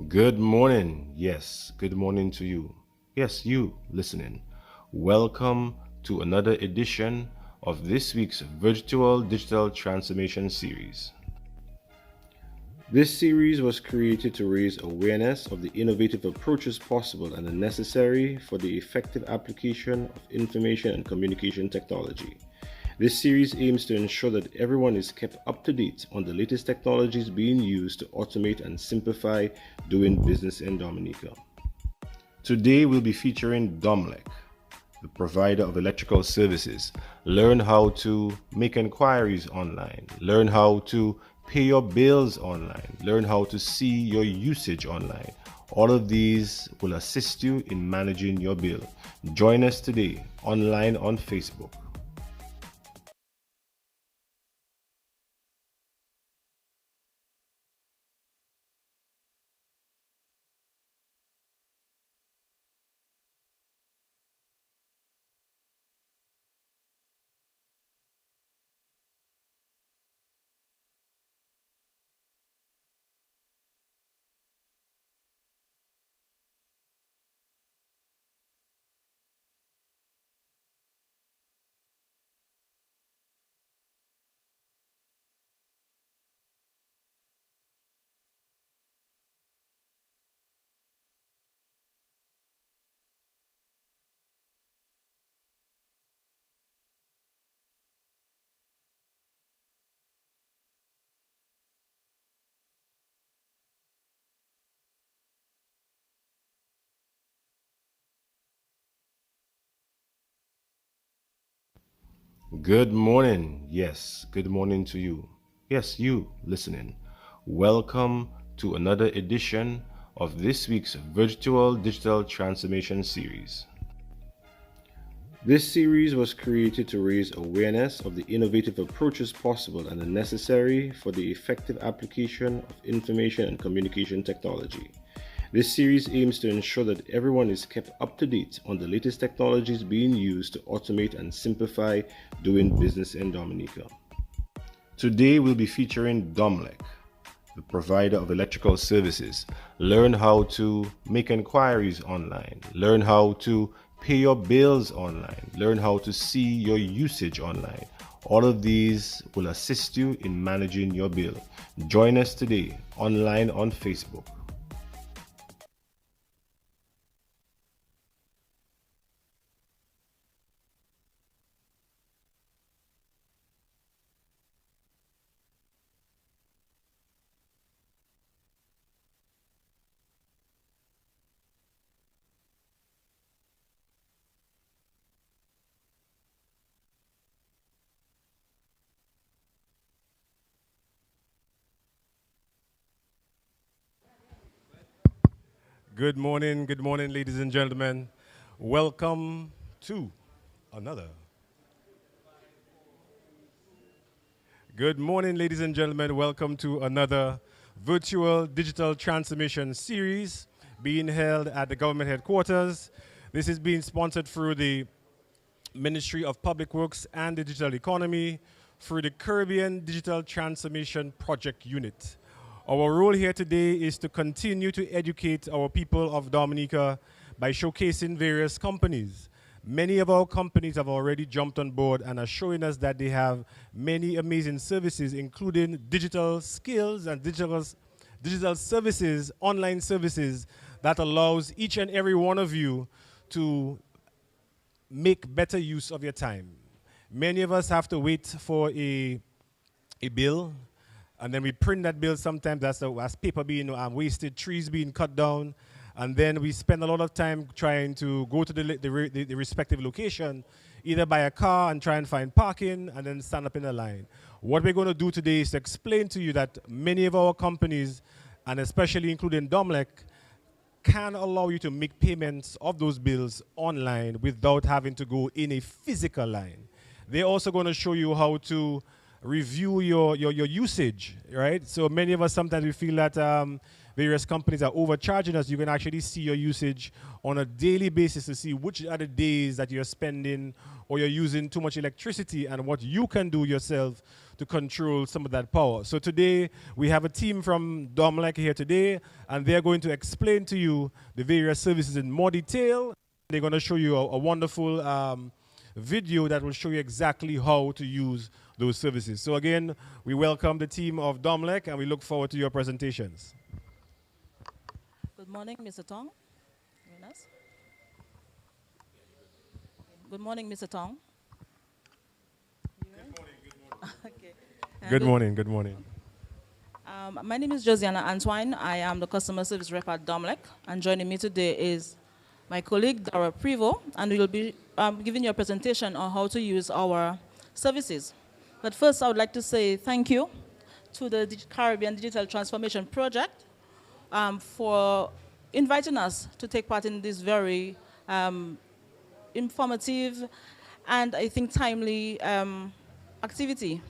Good morning. Yes, good morning to you. Yes, you listening. Welcome to another edition of this week's Virtual Digital Transformation Series. This series was created to raise awareness of the innovative approaches possible and necessary for the effective application of information and communication technology. This series aims to ensure that everyone is kept up to date on the latest technologies being used to automate and simplify doing business in Dominica. Today we'll be featuring Domlec, the provider of electrical services. Learn how to make inquiries online. Learn how to pay your bills online. Learn how to see your usage online. All of these will assist you in managing your bill. Join us today online on Facebook. Good morning. Yes, good morning to you. Yes, you listening. Welcome to another edition of this week's Virtual Digital Transformation Series. This series was created to raise awareness of the innovative approaches possible and necessary for the effective application of information and communication technology. This series aims to ensure that everyone is kept up to date on the latest technologies being used to automate and simplify doing business in Dominica. Today we'll be featuring Domlec, the provider of electrical services. Learn how to make inquiries online. Learn how to pay your bills online. Learn how to see your usage online. All of these will assist you in managing your bill. Join us today online on Facebook. Good morning, ladies and gentlemen. Welcome to another. Good morning, ladies and gentlemen. Welcome to another virtual digital transformation series being held at the government headquarters. This is being sponsored through the Ministry of Public Works and the Digital Economy through the Caribbean Digital Transformation Project Unit. Our role here today is to continue to educate our people of Dominica by showcasing various companies. Many of our companies have already jumped on board and are showing us that they have many amazing services, including digital skills and digital services, online services that allows each and every one of you to make better use of your time. Many of us have to wait for a bill, and then we print that bill. Sometimes as paper being wasted, trees being cut down, and then we spend a lot of time trying to go to the respective location, either by a car and try and find parking, and then stand up in a line. What we're going to do today is to explain to you that many of our companies, and especially including Domlec, can allow you to make payments of those bills online without having to go in a physical line. They're also going to show you how to review your usage, right? So many of us sometimes we feel that various companies are overcharging us, you can actually see your usage on a daily basis to see which are the days that you're spending or you're using too much electricity and what you can do yourself to control some of that power. So today, we have a team from Domlec here today, and they're going to explain to you the various services in more detail. They're going to show you a wonderful video that will show you exactly how to use those services. So again, we welcome the team of Domlec, and we look forward to your presentations. Good morning, Mr. Tong. Jonas. Good morning, Mr. Tong. Okay. Good morning, good morning. My name is Josiana Antoine. I am the customer service rep at Domlec, and joining me today is my colleague, Dara Prevo, and we will be giving you a presentation on how to use our services. But first, I would like to say thank you to the Caribbean Digital Transformation Project for inviting us to take part in this very informative and, I think, timely activity.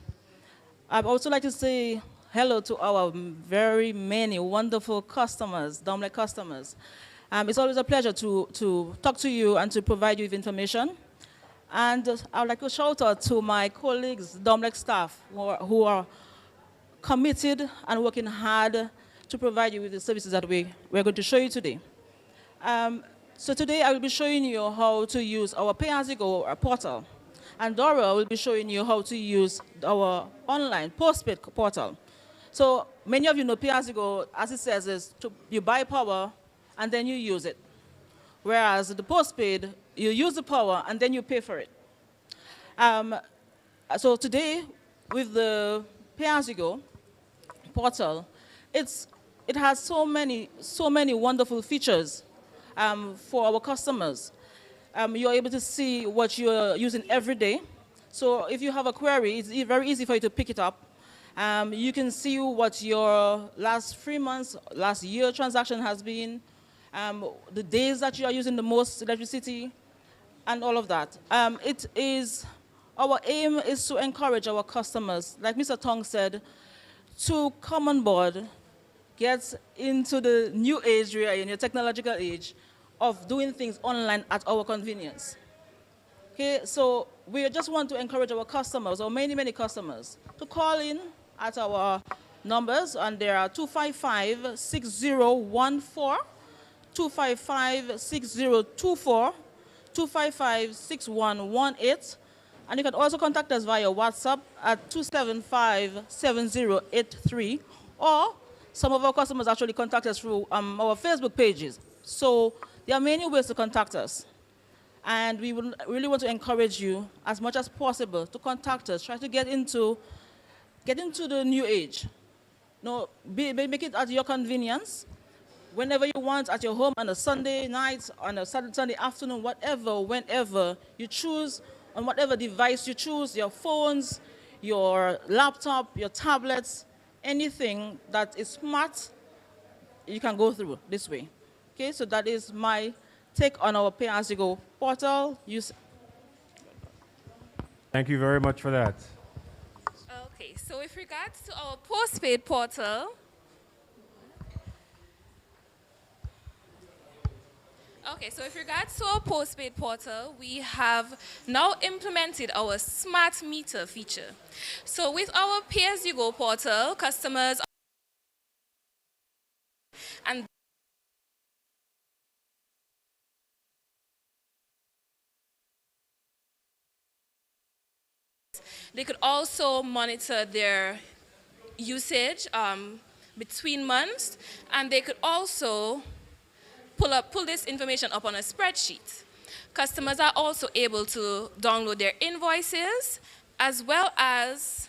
I'd also like to say hello to our very many wonderful customers, Domlec customers. It's always a pleasure to talk to you and to provide you with information. And I would like to shout out to my colleagues, Domlec staff, who are committed and working hard to provide you with the services that we're going to show you today. So today I will be showing you how to use our pay-as-you-go portal. And Dora will be showing you how to use our online postpaid portal. So many of you know pay-as-you-go, as it says, is you buy power and then you use it. Whereas the postpaid, you use the power and then you pay for it. So today, with the pay-as-you-go portal, it has so many wonderful features for our customers. You're able to see what you're using every day. So if you have a query, it's very easy for you to pick it up. You can see what your last 3 months, last year transaction has been, the days that you are using the most electricity, and all of that. Our aim is to encourage our customers, like Mr. Tong said, to come on board, get into the new age we are in, the technological age, of doing things online at our convenience. Okay, so we just want to encourage our customers, or many customers, to call in at our numbers, and there are 255-6014, 255-6024, 255-6118, and you can also contact us via WhatsApp at 275-7083, or some of our customers actually contact us through our Facebook pages. So there are many ways to contact us. And we would really want to encourage you as much as possible to contact us. Try to get into the new age. Make it at your convenience. Whenever you want, at your home, on a Sunday night, on a Sunday afternoon, whatever, whenever you choose, on whatever device you choose, your phones, your laptop, your tablets, anything that is smart, you can go through this way. Okay, so that is my take on our pay-as-you-go portal. Thank you very much for that. Okay, so with regards to our postpaid portal, we have now implemented our smart meter feature. So with our pay-as-you-go portal, customers and they could also monitor their usage between months, and they could also pull this information up on a spreadsheet. Customers are also able to download their invoices as well as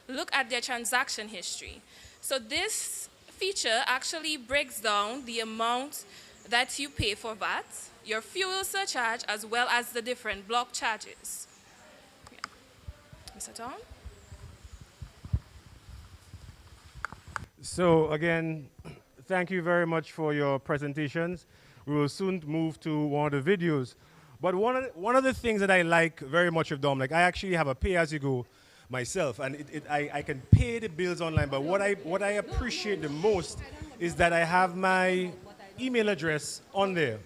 look at their transaction history. So this feature actually breaks down the amount that you pay for VAT, your fuel surcharge, as well as the different block charges. Yeah. Mr. Tom? So again, thank you very much for your presentations. We will soon move to one of the videos. But one of the things that I like very much of Domlec, I actually have a pay-as-you-go myself, and I can pay the bills online. But what I appreciate the most is that I have my email address on there.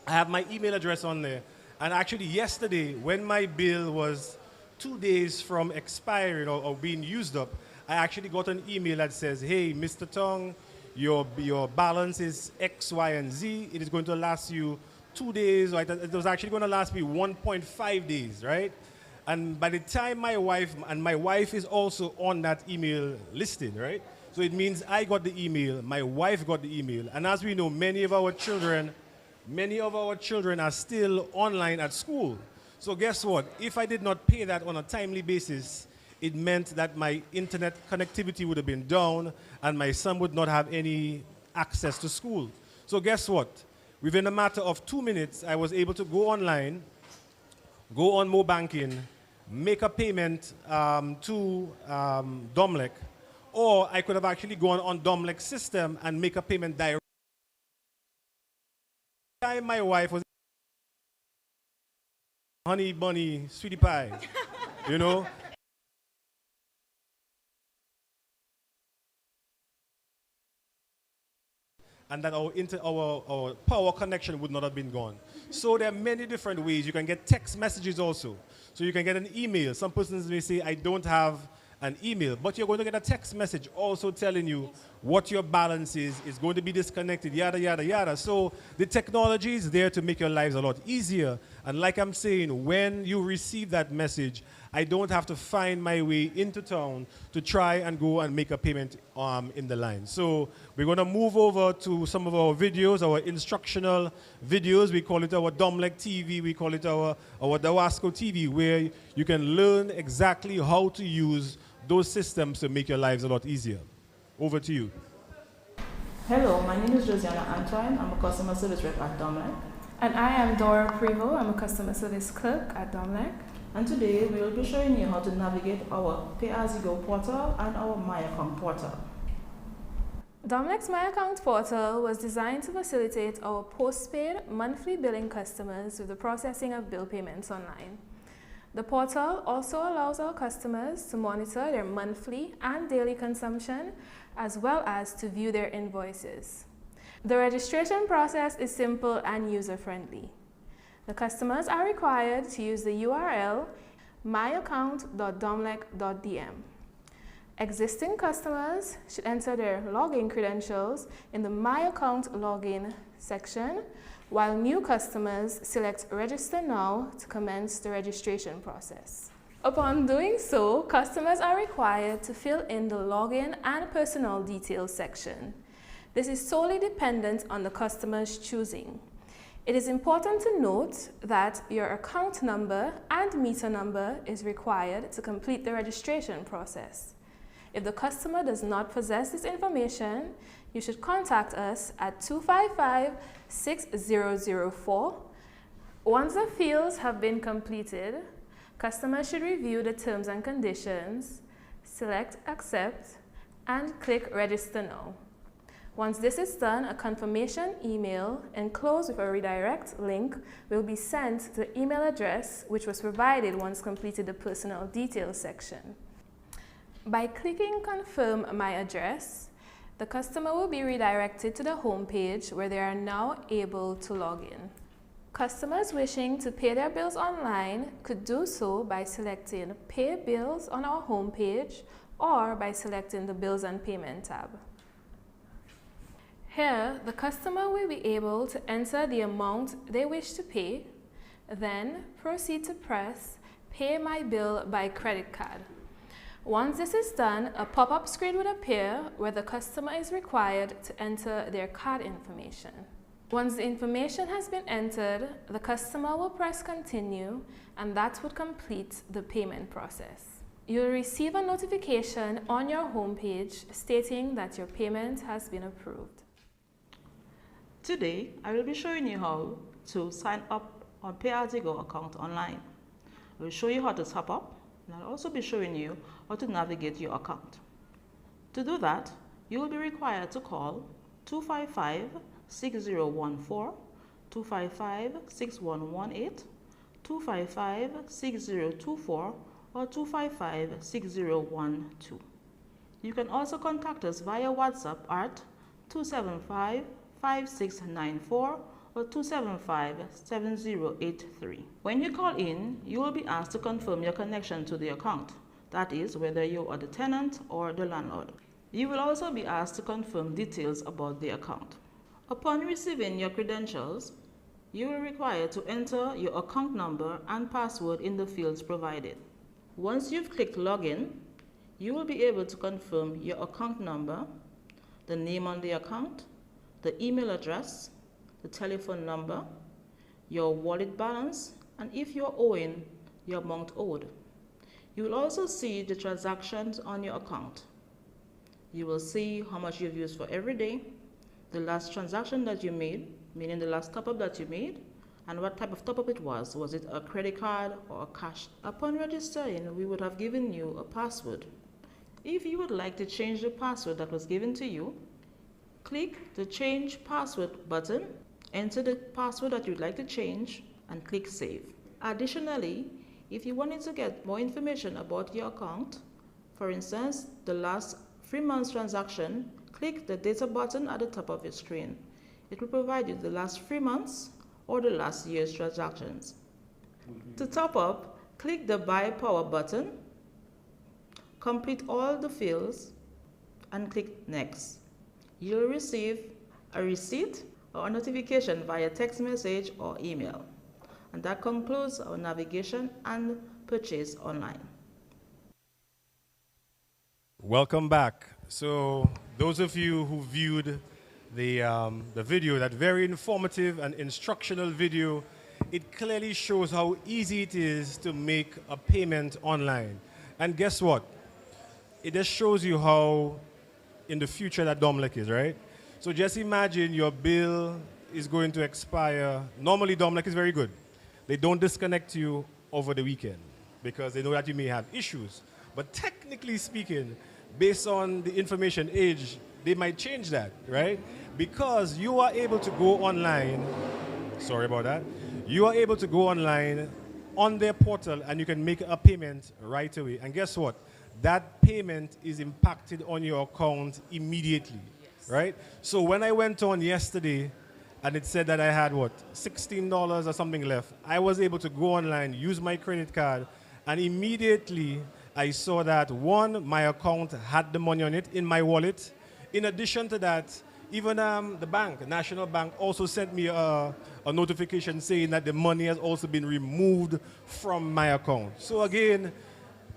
I have my email address on there. And actually yesterday, when my bill was 2 days from expiring or being used up, I actually got an email that says, hey, Mr. Tong, your balance is X, Y, and Z. It is going to last you 2 days. Or it was actually going to last me 1.5 days, right? And by the time my wife is also on that email listing, right? So it means I got the email, my wife got the email. And as we know, many of our children are still online at school. So guess what? If I did not pay that on a timely basis, it meant that my internet connectivity would have been down and my son would not have any access to school. So guess what? Within a matter of 2 minutes, I was able to go online, go on Mo Banking, make a payment to Domlec, or I could have actually gone on Domlec's system and make a payment direct. My wife was honey bunny, sweetie pie, you know? And that our power connection would not have been gone. So there are many different ways. You can get text messages also. So you can get an email. Some persons may say, I don't have an email, but you're going to get a text message also telling you what your balance is going to be disconnected, yada, yada, yada. So the technology is there to make your lives a lot easier. And like I'm saying, when you receive that message, I don't have to find my way into town to try and go and make a payment in the line. So we're going to move over to some of our videos, our instructional videos. We call it our Domlec TV. We call it our Dawasco TV, where you can learn exactly how to use those systems to make your lives a lot easier. Over to you. Hello, my name is Josiana Antoine. I'm a customer service rep at Domlec. And I am Dora Prevo. I'm a customer service clerk at Domlec. And today we will be showing you how to navigate our Pay-As-You-Go portal and our My Account portal. Domlec's My Account portal was designed to facilitate our postpaid monthly billing customers with the processing of bill payments online. The portal also allows our customers to monitor their monthly and daily consumption, as well as to view their invoices. The registration process is simple and user-friendly. The customers are required to use the URL myaccount.domlec.dm. Existing customers should enter their login credentials in the My Account login section, while new customers select Register Now to commence the registration process. Upon doing so, customers are required to fill in the login and personal details section. This is solely dependent on the customer's choosing. It is important to note that your account number and meter number is required to complete the registration process. If the customer does not possess this information, you should contact us at 255-6004. Once the fields have been completed, customers should review the terms and conditions, select Accept, and click Register Now. Once this is done, a confirmation email enclosed with a redirect link will be sent to the email address which was provided once completed the personal details section. By clicking Confirm My Address, the customer will be redirected to the home page where they are now able to log in. Customers wishing to pay their bills online could do so by selecting Pay Bills on our home page or by selecting the Bills and Payment tab. Here, the customer will be able to enter the amount they wish to pay, then proceed to press Pay My Bill by Credit Card. Once this is done, a pop-up screen would appear where the customer is required to enter their card information. Once the information has been entered, the customer will press Continue, and that would complete the payment process. You'll receive a notification on your home page stating that your payment has been approved. Today, I will be showing you how to sign up on Pay-As-You-Go account online. I will show you how to top up, and I'll also be showing you how to navigate your account. To do that, you will be required to call 255-6014, 255-6118, 255-6024, or 255-6012. You can also contact us via WhatsApp at 275-5694 or 275-7083. When you call in, you will be asked to confirm your connection to the account. That is, whether you are the tenant or the landlord. You will also be asked to confirm details about the account. Upon receiving your credentials, you will require to enter your account number and password in the fields provided. Once you've clicked Login, you will be able to confirm your account number, the name on the account, the email address, the telephone number, your wallet balance, and if you're owing, your amount owed. You will also see the transactions on your account. You will see how much you've used for every day, the last transaction that you made, meaning the last top-up that you made, and what type of top-up it was. Was it a credit card or a cash? Upon registering, we would have given you a password. If you would like to change the password that was given to you, click the Change Password button, enter the password that you'd like to change, and click Save. Additionally, if you wanted to get more information about your account, for instance, the last 3 months transaction, click the Data button at the top of your screen. It will provide you the last 3 months or the last year's transactions. To top up, click the Buy Power button, complete all the fields, and click Next. You'll receive a receipt or a notification via text message or email. And that concludes our navigation and purchase online. Welcome back. So those of you who viewed the video, that very informative and instructional video, it clearly shows how easy it is to make a payment online. And guess what? It just shows you how in the future that Domlec is, right? So just imagine your bill is going to expire. Normally Domlec is very good. They don't disconnect you over the weekend because they know that you may have issues. But technically speaking, based on the information age, they might change that, right? Because you are able to go online, sorry about that, you are able to go online on their portal and you can make a payment right away. And guess what? That payment is impacted on your account immediately, right? So when I went on yesterday and it said that I had what, $16 or something left, I was able to go online, use my credit card, and immediately I saw that one, my account had the money on it in my wallet. In addition to that, even the bank, National Bank, also sent me a notification saying that the money has also been removed from my account. So again,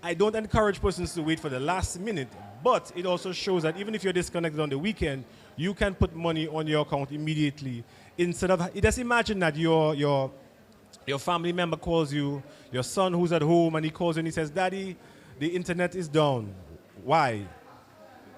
I don't encourage persons to wait for the last minute, but it also shows that even if you're disconnected on the weekend, you can put money on your account immediately. Instead of, just imagine that your family member calls you, your son who's at home, and he calls you and he says, "Daddy, the internet is down." Why?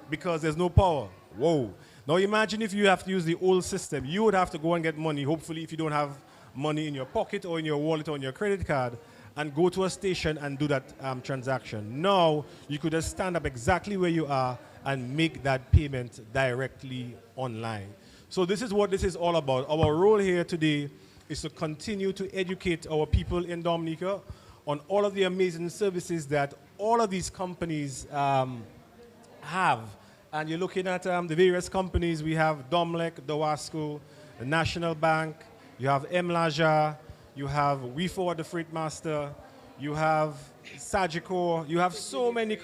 Because there's no power. Whoa. Now imagine if you have to use the old system. You would have to go and get money, hopefully if you don't have money in your pocket or in your wallet or on your credit card, and go to a station and do that transaction. Now, you could just stand up exactly where you are and make that payment directly online. So this is what this is all about. Our role here today is to continue to educate our people in Dominica on all of the amazing services that all of these companies have. And you're looking at the various companies. We have Domlec, Dowasco, the National Bank, you have Mlaja, you have We Forward the Freight Master, you have Sagicor, you have so many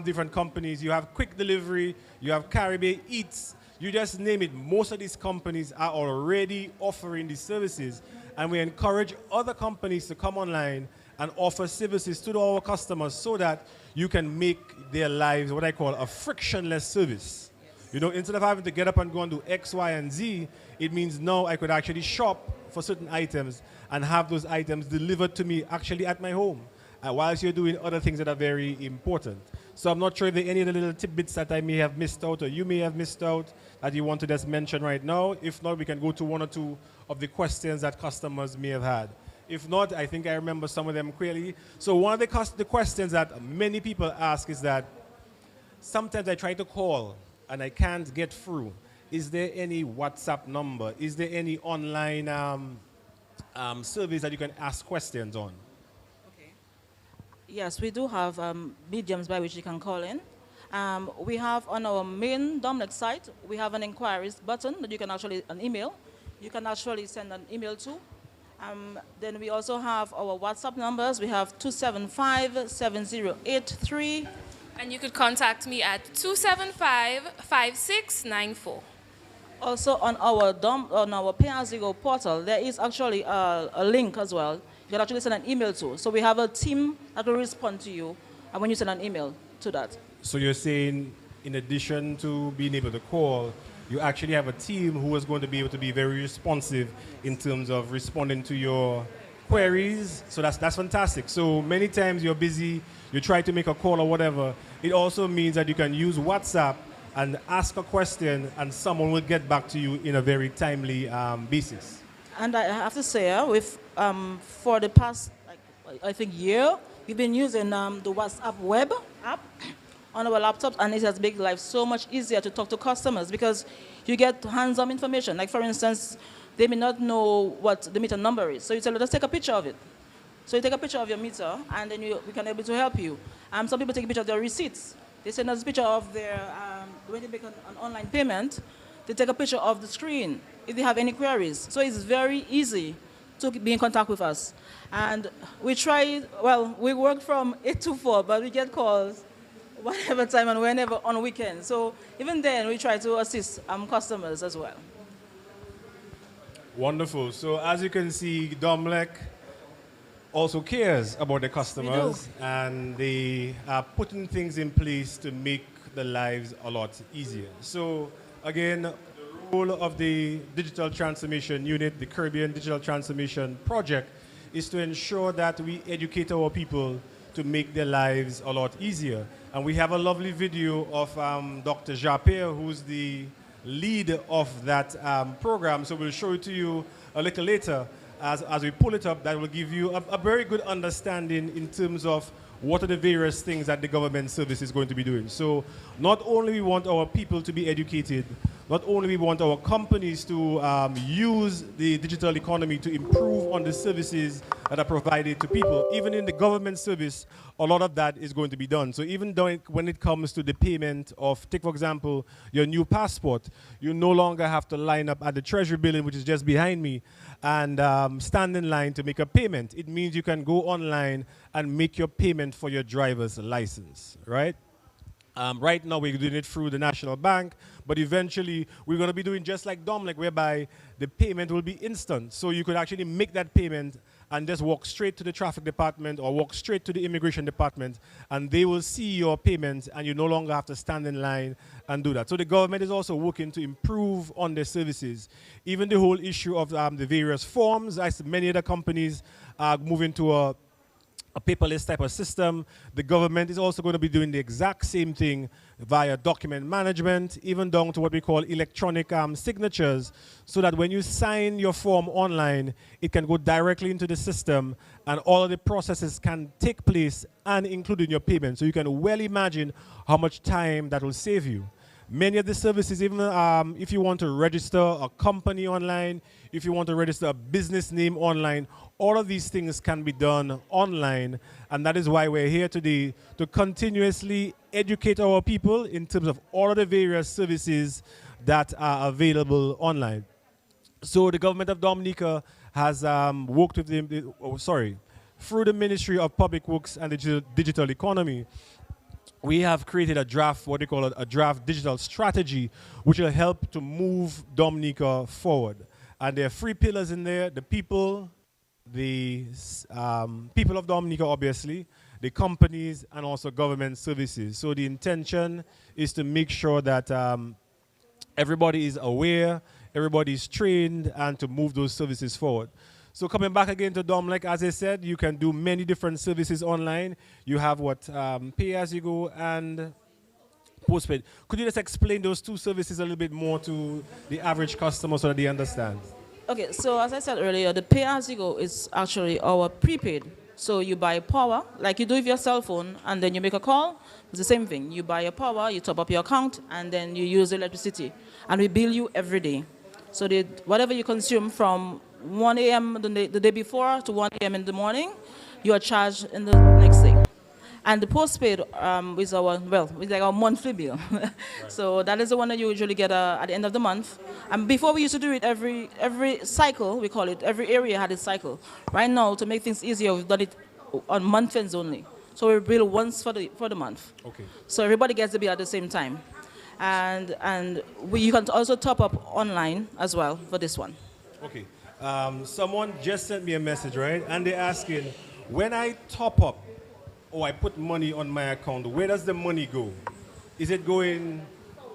different companies. You have Quick Delivery, you have Caribbean Eats, you just name it. Most of these companies are already offering these services, and we encourage other companies to come online and offer services to our customers so that you can make their lives what I call a frictionless service. Yes. You know, instead of having to get up and go and do X, Y, and Z, it means now I could actually shop for certain items and have those items delivered to me actually at my home, whilst you're doing other things that are very important. So I'm not sure if there are any other little tidbits that I may have missed out or you may have missed out that you want to just mention right now. If not, we can go to one or two of the questions that customers may have had. If not, I think I remember some of them clearly. So one of the questions that many people ask is that sometimes I try to call and I can't get through. Is there any WhatsApp number? Is there any online service that you can ask questions on? Okay. Yes, we do have mediums by which you can call in. We have on our main Domlec site, we have an inquiries button that you can actually, an email, you can actually send an email to. Then we also have our WhatsApp numbers. We have 275-7083. And you could contact me at 275-5694. Also on our Pay-As-You-Go portal, there is actually a link as well. You can actually send an email to. So we have a team that will respond to you when you send an email to that. So you're saying, in addition to being able to call, you actually have a team who is going to be able to be very responsive in terms of responding to your queries. So that's fantastic. So many times you're busy, you try to make a call or whatever. It also means that you can use WhatsApp and ask a question, and someone will get back to you in a very timely basis. And I have to say, for the past, I think, year, we've been using the WhatsApp web app on our laptops, and it has made life so much easier to talk to customers because you get hands-on information. Like, for instance, they may not know what the meter number is, so you tell them, let's take a picture of it. So you take a picture of your meter, and then we can be able to help you. Some people take a picture of their receipts. They send us a picture of their, when they make an online payment, they take a picture of the screen if they have any queries. So it's very easy to be in contact with us. And we try, we work from 8 to 4, but we get calls whatever time and whenever on weekends. So even then, we try to assist customers as well. Wonderful. So as you can see, Domlec also cares about the customers, and they are putting things in place to make the lives a lot easier. So again, the role of the Digital Transformation Unit, the Caribbean Digital Transformation Project, is to ensure that we educate our people to make their lives a lot easier. And we have a lovely video of Dr. Japir, who's the lead of that program. So we'll show it to you a little later as we pull it up. That will give you a very good understanding in terms of what are the various things that the government service is going to be doing. So not only we want our people to be educated, not only we want our companies to use the digital economy to improve on the services that are provided to people. Even in the government service, a lot of that is going to be done. So even when it comes to the payment of, take for example, your new passport, you no longer have to line up at the Treasury building, which is just behind me, and stand in line to make a payment. It means you can go online and make your payment for your driver's license, right? Right now, we're doing it through the National Bank, but eventually, we're going to be doing just like Domlec, whereby the payment will be instant. So you could actually make that payment and just walk straight to the traffic department or walk straight to the immigration department, and they will see your payment, and you no longer have to stand in line and do that. So the government is also working to improve on their services. Even the whole issue of the various forms, as many other companies are moving to a paperless type of system. The government is also going to be doing the exact same thing via document management, even down to what we call electronic signatures, so that when you sign your form online, it can go directly into the system, and all of the processes can take place, and including your payment. So you can well imagine how much time that will save you. Many of the services, even if you want to register a company online, if you want to register a business name online, all of these things can be done online, and that is why we're here today, to continuously educate our people in terms of all of the various services that are available online. So the government of Dominica has worked with through the Ministry of Public Works and the Digital Economy. We have created a draft, what we call a draft digital strategy, which will help to move Dominica forward. And there are 3 pillars in there: the people, the people of Dominica, obviously, the companies, and also government services. So the intention is to make sure that everybody is aware, everybody is trained, and to move those services forward. So coming back again to Domlec, as I said, you can do many different services online. You have Pay-As-You-Go and Postpaid. Could you just explain those 2 services a little bit more to the average customer so that they understand? Okay, so as I said earlier, the Pay-As-You-Go is actually our prepaid. So you buy power, like you do with your cell phone, and then you make a call. It's the same thing. You buy your power, you top up your account, and then you use electricity. And we bill you every day. So whatever you consume from 1 a.m. the day before to 1 a.m. in the morning, you are charged in the next day. And the postpaid is it's like our monthly bill. So that is the one that you usually get at the end of the month. And before we used to do it every cycle, we call it, every area had its cycle. Right now, to make things easier, we've done it on month ends only. So we bill once for the month. Okay. So everybody gets the bill at the same time. And you can also top up online as well for this one. Okay. Someone just sent me a message, right? And they're asking, when I top up or I put money on my account, where does the money go? Is it going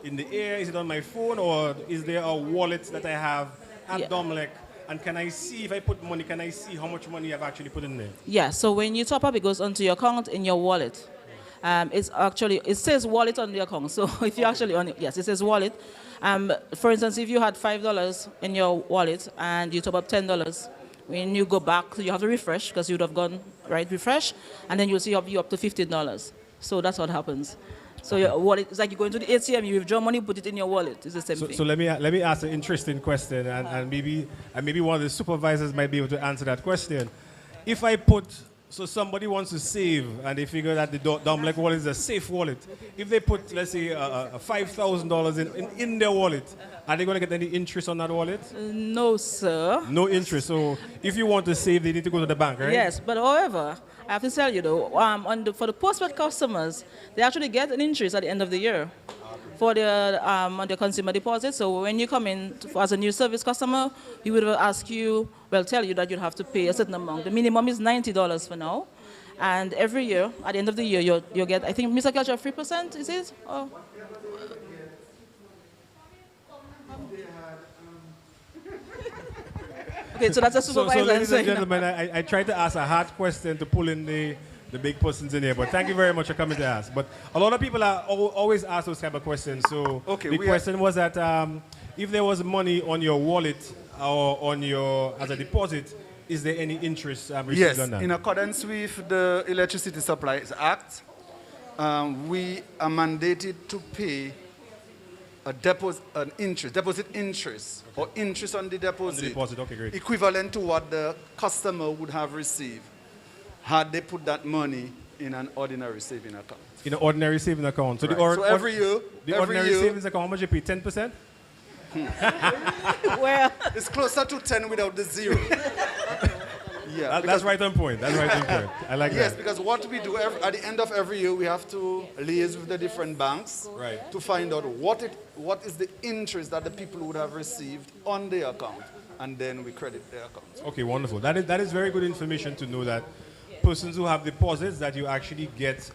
in the air? Is it on my phone? Or is there a wallet that I have at Domlec? And can I see, if I put money, can I see how much money I've actually put in there? Yeah, so when you top up, it goes onto your account in your wallet. It says wallet on the account. So if you actually on it, yes, it says wallet. For instance, if you had $5 in your wallet and you top up $10, when you go back, you have to refresh because you would have gone refresh, and then you'll see you up to $15. So that's what happens. So your wallet, it's like you go into the ATM, you withdraw money, put it in your wallet. It's the same thing. So let me ask an interesting question, and maybe one of the supervisors might be able to answer that question. If I put, so somebody wants to save, and they figure that the Domlec wallet is a safe wallet. If they put, let's say, $5,000 in their wallet, are they going to get any interest on that wallet? No, sir. No interest. So if you want to save, they need to go to the bank, right? Yes, but however, I have to tell you though, for the postpaid customers, they actually get an interest at the end of the year for their on their consumer deposit. So when you come in as a new service customer, we would tell you that you'd have to pay a certain amount. The minimum is $90 for now, and every year at the end of the year you'll get, I think, Mr. Culture, 3%. Is it? Oh. Okay, so that's a supervisor. So ladies and gentlemen, I tried to ask a hard question to pull in the big persons in here, but thank you very much for coming to ask. But a lot of people are always ask those type of questions. So the question was that if there was money on your wallet or on your as a deposit, is there any interest received on that? Yes, in accordance with the Electricity Supplies Act, we are mandated to pay a deposit interest, or interest on the deposit, Okay, great. equivalent to what the customer would have received had they put that money in an ordinary saving account. In an ordinary saving account. So, right. So every year, ordinary savings account, how much you pay? 10%? Well, it's closer to 10 without the zero. Yeah, that's right on point. That's right on point. I like that. Yes, because what we do at the end of every year, we have to liaise with the different banks to find out what is the interest that the people would have received on their account, and then we credit their accounts. Okay, wonderful. That is very good information to know that persons who have deposits, that you actually get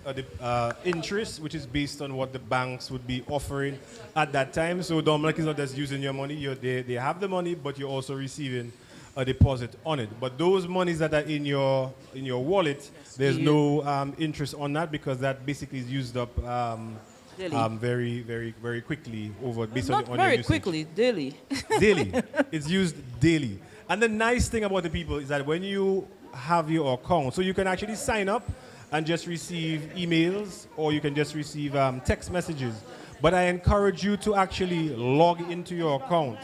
interest, which is based on what the banks would be offering at that time. So Domlec is not just using your money. They have the money, but you're also receiving a deposit on it. But those monies that are in your wallet, there's no interest on that, because that basically is used up very, very, very quickly based on your usage. Not very quickly, daily. Daily. It's used daily. And the nice thing about the people is that when you have your account, so you can actually sign up and just receive emails, or you can just receive text messages. But I encourage you to actually log into your account,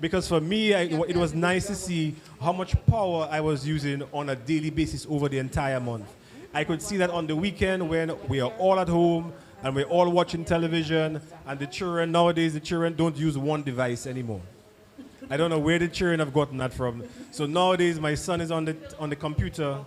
because for me, it was nice to see how much power I was using on a daily basis over the entire month. I could see that on the weekend when we are all at home and we're all watching television, and nowadays the children don't use one device anymore. I don't know where the children have gotten that from. So nowadays my son is on the computer.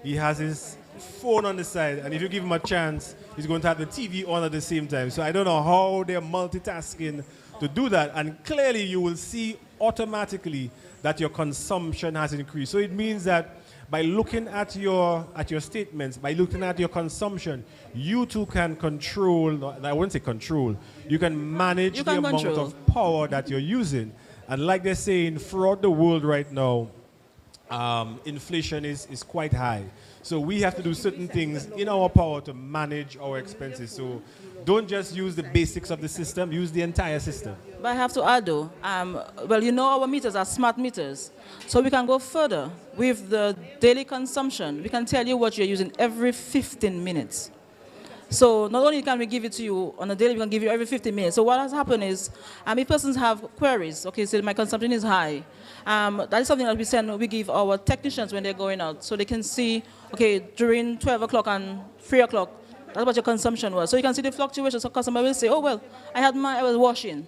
He has his phone on the side, and if you give him a chance, he's going to have the TV on at the same time. So I don't know how they're multitasking to do that, and clearly you will see automatically that your consumption has increased. So it means that by looking at your statements, by looking at your consumption, you too can control, I wouldn't say control, you can manage the amount of power that you're using. And like they're saying, throughout the world right now, inflation is quite high. So we have to do certain things in our power to manage our expenses. So don't just use the basics of the system, use the entire system. But I have to add though, our meters are smart meters. So we can go further with the daily consumption. We can tell you what you're using every 15 minutes. So not only can we give it to you on a daily, we can give you every 15 minutes. So what has happened is, if persons have queries, okay, so my consumption is high, that is something that we give our technicians when they're going out, so they can see, okay, during 12 o'clock and 3 o'clock, That's what your consumption was. So you can see the fluctuations. So customer will say, oh, well, I was washing,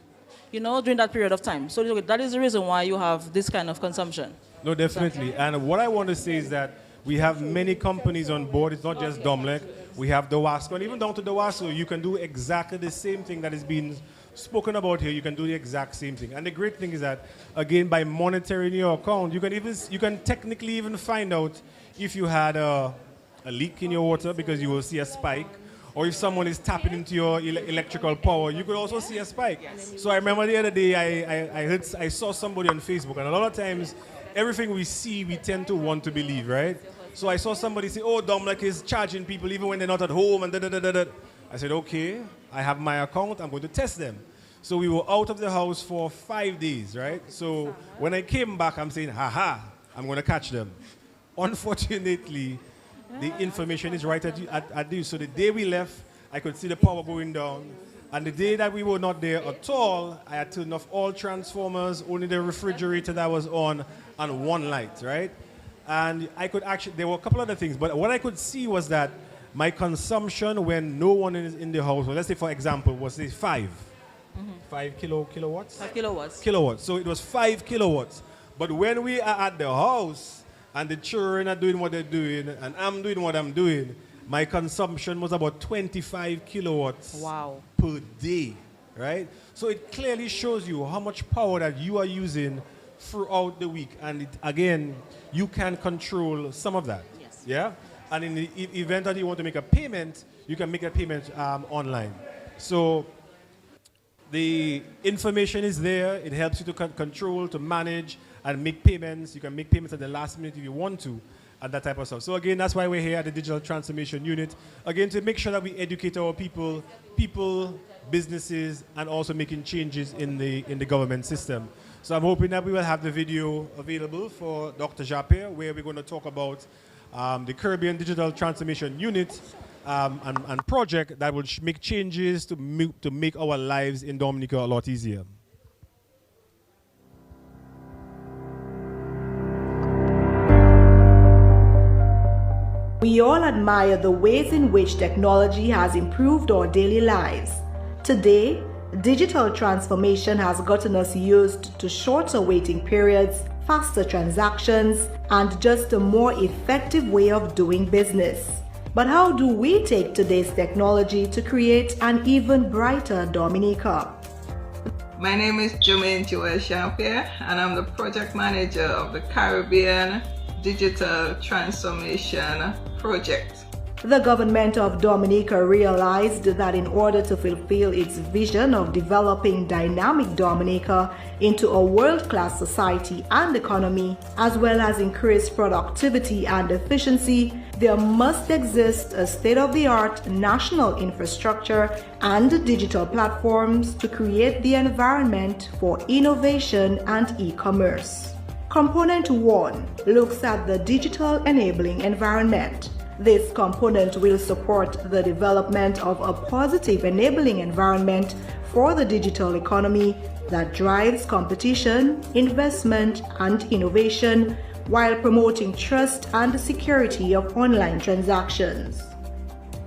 during that period of time. So that is the reason why you have this kind of consumption. No, definitely. And what I want to say is that we have many companies on board. It's not just Domlec. We have Dawasco, and even down to Dawasco, you can do exactly the same thing that is being spoken about here. You can do the exact same thing. And the great thing is that, again, by monitoring your account, you can technically even find out if you had a leak in your water, because you will see a spike. Or if someone is tapping into your electrical power, you could also see a spike. Yes. So I remember the other day I saw somebody on Facebook, and a lot of times everything we see we tend to want to believe, right? So I saw somebody say, oh, Domlec is charging people even when they're not at home, and da-da-da-da-da. I said, okay, I have my account, I'm going to test them. So we were out of the house for 5 days, right? So when I came back, I'm saying, I'm going to catch them. Unfortunately, the information is right at you. So the day we left, I could see the power going down. And the day that we were not there at all, I had turned off all transformers, only the refrigerator that was on, and one light, right? And I could actually, there were a couple other things, but what I could see was that my consumption when no one is in the house, well, let's say for example, was say 5. 5 kilowatts? 5 kilowatts. Kilowatts. So it was 5 kilowatts. But when we are at the house and the children are doing what they're doing and I'm doing what I'm doing, my consumption was about 25 kilowatts per day, right? So it clearly shows you how much power that you are using throughout the week. And again, you can control some of that. Yes. Yeah? And in the event that you want to make a payment, you can make a payment online. So the information is there. It helps you to control, to manage, and make payments. You can make payments at the last minute if you want to, and that type of stuff. So again, that's why we're here at the Digital Transformation Unit. Again, to make sure that we educate our people, businesses, and also making changes in the government system. So I'm hoping that we will have the video available for Dr. Japir, where we're going to talk about the Caribbean Digital Transformation Unit and project that will make changes to make our lives in Dominica a lot easier. We all admire the ways in which technology has improved our daily lives. Today, digital transformation has gotten us used to shorter waiting periods, faster transactions, and just a more effective way of doing business. But how do we take today's technology to create an even brighter Dominica? My name is Jermaine Joel Jean-Pierre, and I'm the project manager of the Caribbean Digital Transformation Project. The government of Dominica realized that in order to fulfill its vision of developing dynamic Dominica into a world-class society and economy, as well as increase productivity and efficiency, there must exist a state-of-the-art national infrastructure and digital platforms to create the environment for innovation and e-commerce. Component 1 looks at the digital enabling environment. This component will support the development of a positive enabling environment for the digital economy that drives competition, investment, and innovation while promoting trust and security of online transactions.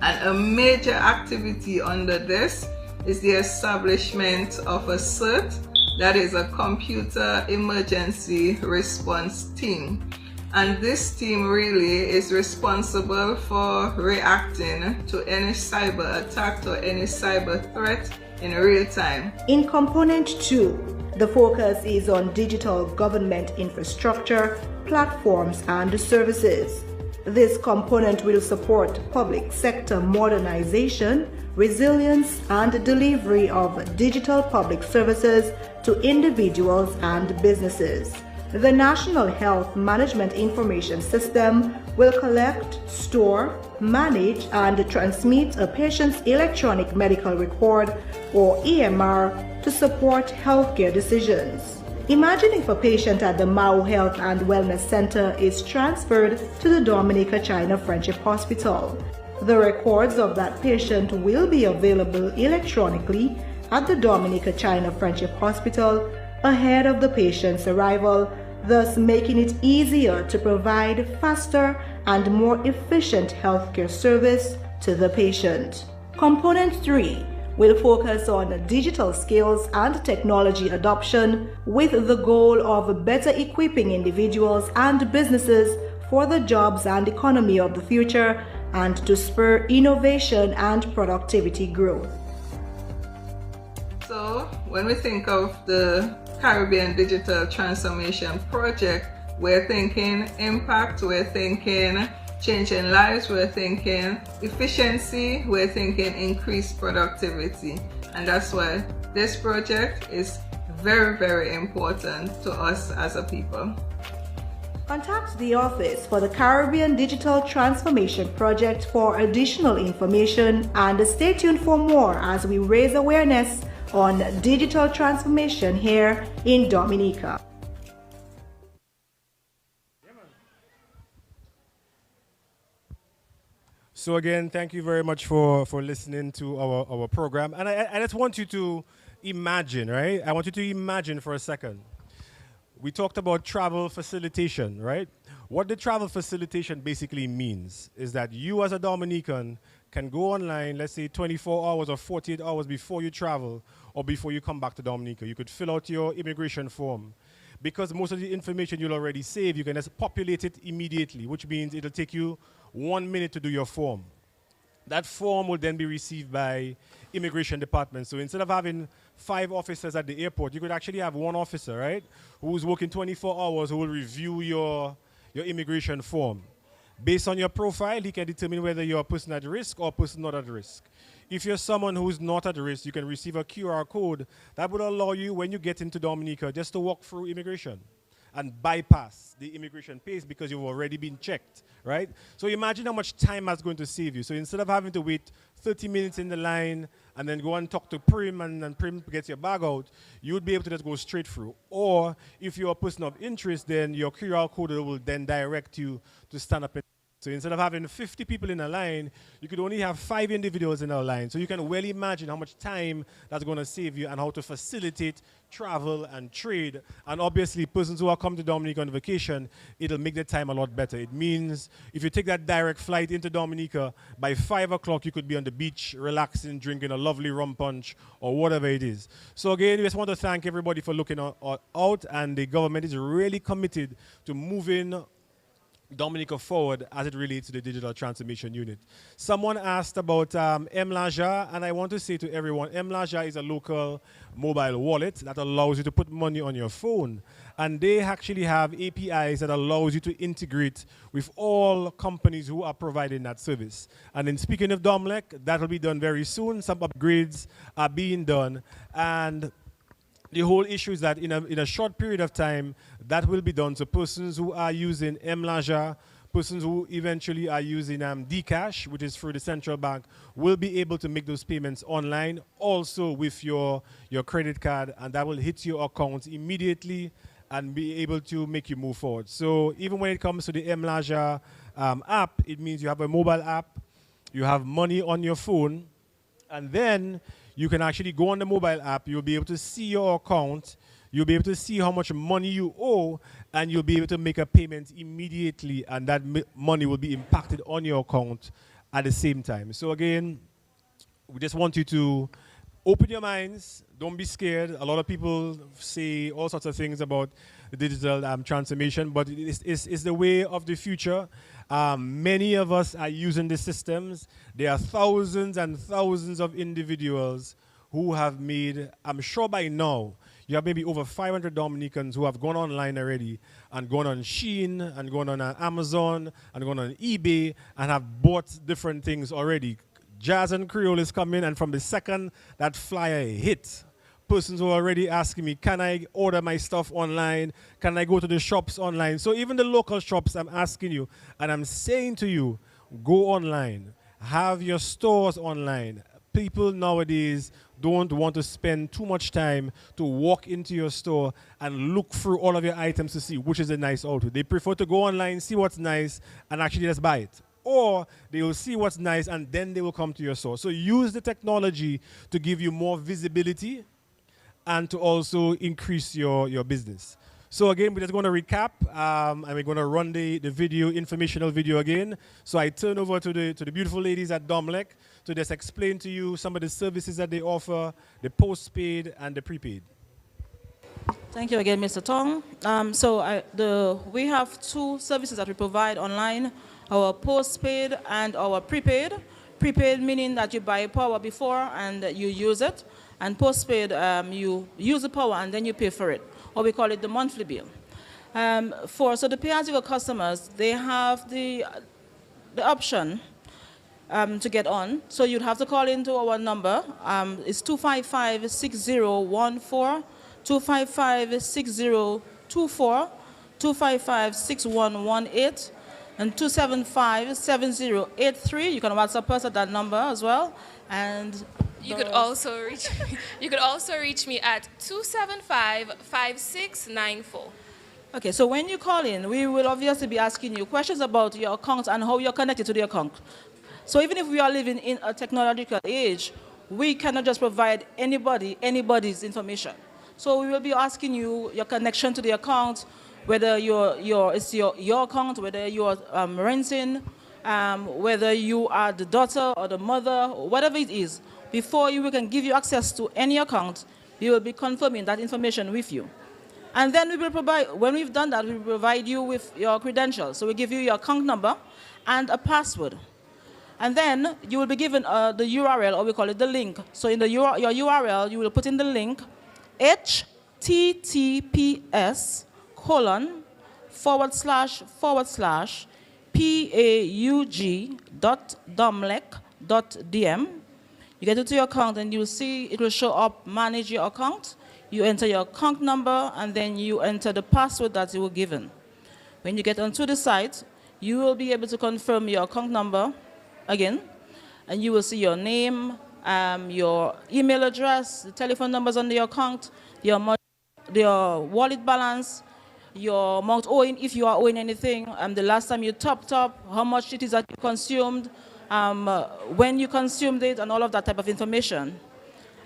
And a major activity under this is the establishment of a CERT, that is a Computer Emergency Response Team. And this team really is responsible for reacting to any cyber attack or any cyber threat in real time. In Component 2, the focus is on digital government infrastructure, platforms, and services. This component will support public sector modernization, resilience, and delivery of digital public services to individuals and businesses. The National Health Management Information System will collect, store, manage, and transmit a patient's electronic medical record, or EMR, to support healthcare decisions. Imagine if a patient at the Mao Health and Wellness Center is transferred to the Dominica China Friendship Hospital. The records of that patient will be available electronically at the Dominica China Friendship Hospital ahead of the patient's arrival, thus making it easier to provide faster and more efficient healthcare service to the patient. Component 3 will focus on digital skills and technology adoption with the goal of better equipping individuals and businesses for the jobs and economy of the future and to spur innovation and productivity growth. So, when we think of the Caribbean Digital Transformation Project, we're thinking impact, we're thinking changing lives, we're thinking efficiency, we're thinking increased productivity. And that's why this project is very, very important to us as a people. Contact the Office for the Caribbean Digital Transformation Project for additional information and stay tuned for more as we raise awareness on digital transformation here in Dominica. So again, thank you very much for listening to our program. And I just want you to imagine, right? I want you to imagine for a second. We talked about travel facilitation, right? What the travel facilitation basically means is that you as a Dominican can go online, let's say 24 hours or 48 hours before you travel or before you come back to Dominica. You could fill out your immigration form. Because most of the information you'll already save, you can just populate it immediately, which means it'll take you 1 minute to do your form. That form will then be received by immigration department. So instead of having 5 officers at the airport, you could actually have 1 officer, right, who's working 24 hours who will review your immigration form. Based on your profile, he can determine whether you're a person at risk or a person not at risk. If you're someone who's not at risk, you can receive a QR code that would allow you, when you get into Dominica, just to walk through immigration and bypass the immigration pace because you've already been checked, right? So imagine how much time that's going to save you. So instead of having to wait 30 minutes in the line and then go and talk to Prim and then Prim gets your bag out, you would be able to just go straight through. Or if you're a person of interest, then your QR code will then direct you to stand up. So instead of having 50 people in a line, you could only have 5 individuals in a line. So you can well imagine how much time that's going to save you and how to facilitate travel and trade. And obviously, persons who are coming to Dominica on vacation, it'll make the time a lot better. It means if you take that direct flight into Dominica, by 5 o'clock, you could be on the beach, relaxing, drinking a lovely rum punch or whatever it is. So again, we just want to thank everybody for looking out, and the government is really committed to moving Dominica forward as it relates to the digital transformation unit. Someone asked about Mlaja, and I want to say to everyone, Mlaja is a local mobile wallet that allows you to put money on your phone. And they actually have APIs that allows you to integrate with all companies who are providing that service. And in speaking of Domlec, that will be done very soon. Some upgrades are being done. And the whole issue is that in a short period of time, that will be done. So persons who are using Mlaja, persons who eventually are using Dcash, which is through the central bank, will be able to make those payments online, also with your credit card, and that will hit your account immediately and be able to make you move forward. So even when it comes to the Mlaja app, it means you have a mobile app, you have money on your phone, and then you can actually go on the mobile app, you'll be able to see your account, you'll be able to see how much money you owe, and you'll be able to make a payment immediately, and that money will be impacted on your account at the same time. So again, we just want you to open your minds, don't be scared. A lot of people say all sorts of things about the digital transformation, but it's the way of the future. Many of us are using the systems. There are thousands and thousands of individuals who have made, I'm sure by now, you have maybe over 500 Dominicans who have gone online already and gone on Shein and gone on Amazon and gone on eBay and have bought different things already. Jazz and Creole is coming, and from the second that flyer hit, persons who are already asking me, can I order my stuff online? Can I go to the shops online? So even the local shops, I'm asking you, and I'm saying to you, go online. Have your stores online. People nowadays don't want to spend too much time to walk into your store and look through all of your items to see which is a nice outfit. They prefer to go online, see what's nice, and actually just buy it. Or they will see what's nice, and then they will come to your store. So use the technology to give you more visibility and to also increase your business. So again, we're just going to recap, and we're going to run the video, informational video again. So I turn over to the beautiful ladies at Domlec to just explain to you some of the services that they offer, the postpaid and the prepaid. Thank you again, Mr. Tong. We have two services that we provide online, our postpaid and our prepaid. Prepaid meaning that you buy power before and you use it, and postpaid, you use the power and then you pay for it, or we call it the monthly bill. So the pay-as-you-go customers, they have the option to get on. So you'd have to call into our number. It's 255-6014, 255-6024, 255-6118, and 275-7083. You can WhatsApp us at that number as well. And you could also reach me at 275-5694. Okay, so when you call in, we will obviously be asking you questions about your account and how you're connected to the account. So even if we are living in a technological age, we cannot just provide anybody's information. So we will be asking you your connection to the account, whether it's your account, whether you are renting, whether you are the daughter or the mother, whatever it is. Before we can give you access to any account, we will be confirming that information with you. And then we will provide, when we've done that, we will provide you with your credentials. So we give you your account number and a password. And then you will be given the URL, or we call it the link. So in your URL, you will put in the link https://paug.domlec.dm. You get into your account and you'll see it will show up manage your account. You enter your account number and then you enter the password that you were given. When you get onto the site, you will be able to confirm your account number again, and you will see your name, your email address, the telephone numbers on your account, your wallet balance, your amount owing if you are owing anything, the last time you topped up, how much it is that you consumed, when you consumed it, and all of that type of information.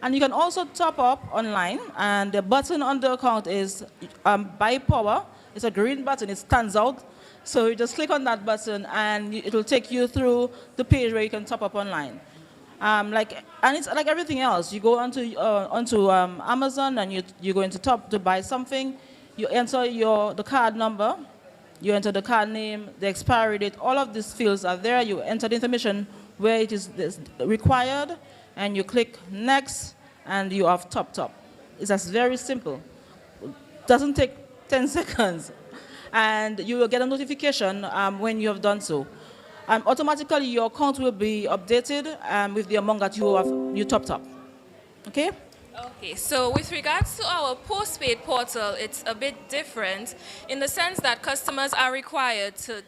And you can also top up online, and the button on the account is Buy Power. It's a green button, it stands out. So you just click on that button and it will take you through the page where you can top up online. And it's like everything else. You go onto Amazon and you go into to buy something. You enter the card number, you enter the card name, the expiry date. All of these fields are there. You enter the information where it is required, and you click next, and you have topped up. It's just very simple. Doesn't take 10 seconds. And you will get a notification when you have done so. Automatically, your account will be updated with the amount that you topped up. Okay? Okay, so with regards to our postpaid portal, it's a bit different in the sense that customers are required to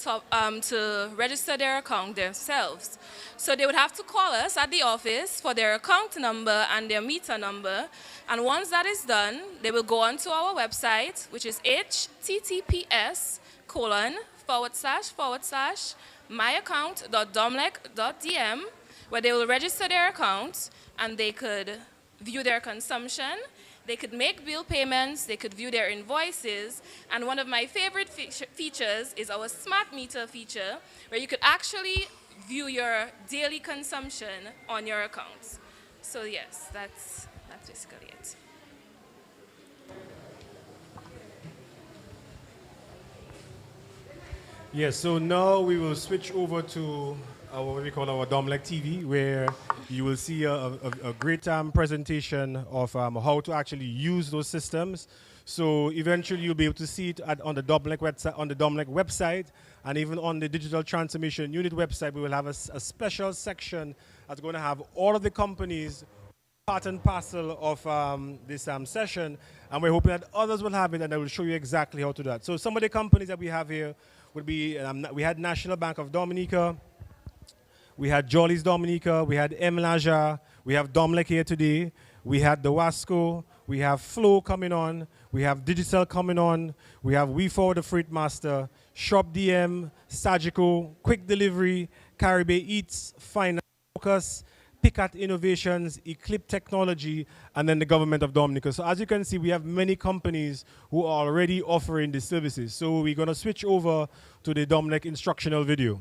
register their account themselves. So they would have to call us at the office for their account number and their meter number. And once that is done, they will go onto our website, which is https://myaccount.domlec.dm, where they will register their account and they could view their consumption, they could make bill payments, they could view their invoices, and one of my favorite features is our smart meter feature, where you could actually view your daily consumption on your account. So yes, that's basically it. Yes, so now we will switch over to what we call our Domlec TV, where you will see a great presentation of how to actually use those systems. So eventually you'll be able to see it on the Domlec website, and even on the Digital Transformation Unit website. We will have a special section that's going to have all of the companies part and parcel of this session, and we're hoping that others will have it, and I will show you exactly how to do that. So some of the companies that we have here would be, we had National Bank of Dominica, we had Jolly's Dominica, we had Emlaja, we have Domlec here today, we had the Wasco, we have Flow coming on, we have Digital coming on, we have We4 the Freight Master, Shop DM, Sagico, Quick Delivery, Caribbean Eats, Finance Focus, Picat Innovations, Eclipse Technology, and then the government of Dominica. So as you can see, we have many companies who are already offering these services. So we're going to switch over to the Dominic instructional video.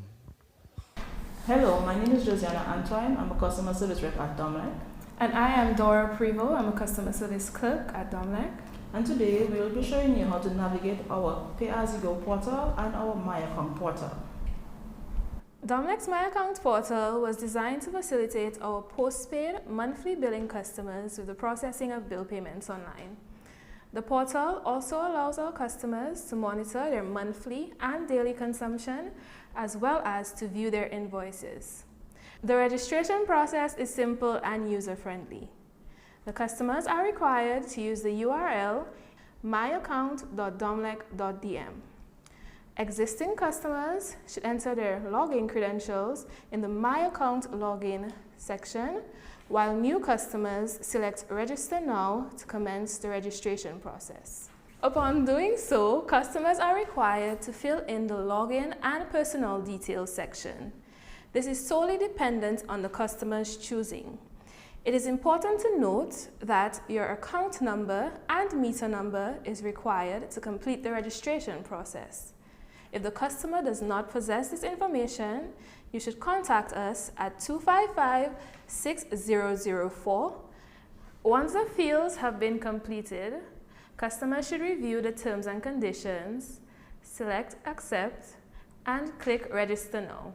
Hello, my name is Josiana Antoine. I'm a customer service rep at Dominic. And I am Dora Prevo. I'm a customer service clerk at Dominic. And today we will be showing you how to navigate our Pay-As-You-Go portal and our My Account portal. Dominic's My Account portal was designed to facilitate our postpaid monthly billing customers with the processing of bill payments online. The portal also allows our customers to monitor their monthly and daily consumption, as well as to view their invoices. The registration process is simple and user-friendly. The customers are required to use the URL myaccount.domlec.dm. Existing customers should enter their login credentials in the My Account login section, while new customers select Register Now to commence the registration process. Upon doing so, customers are required to fill in the login and personal details section. This is solely dependent on the customer's choosing. It is important to note that your account number and meter number is required to complete the registration process. If the customer does not possess this information, you should contact us at 255-6004. Once the fields have been completed, customers should review the terms and conditions, select Accept, and click Register Now.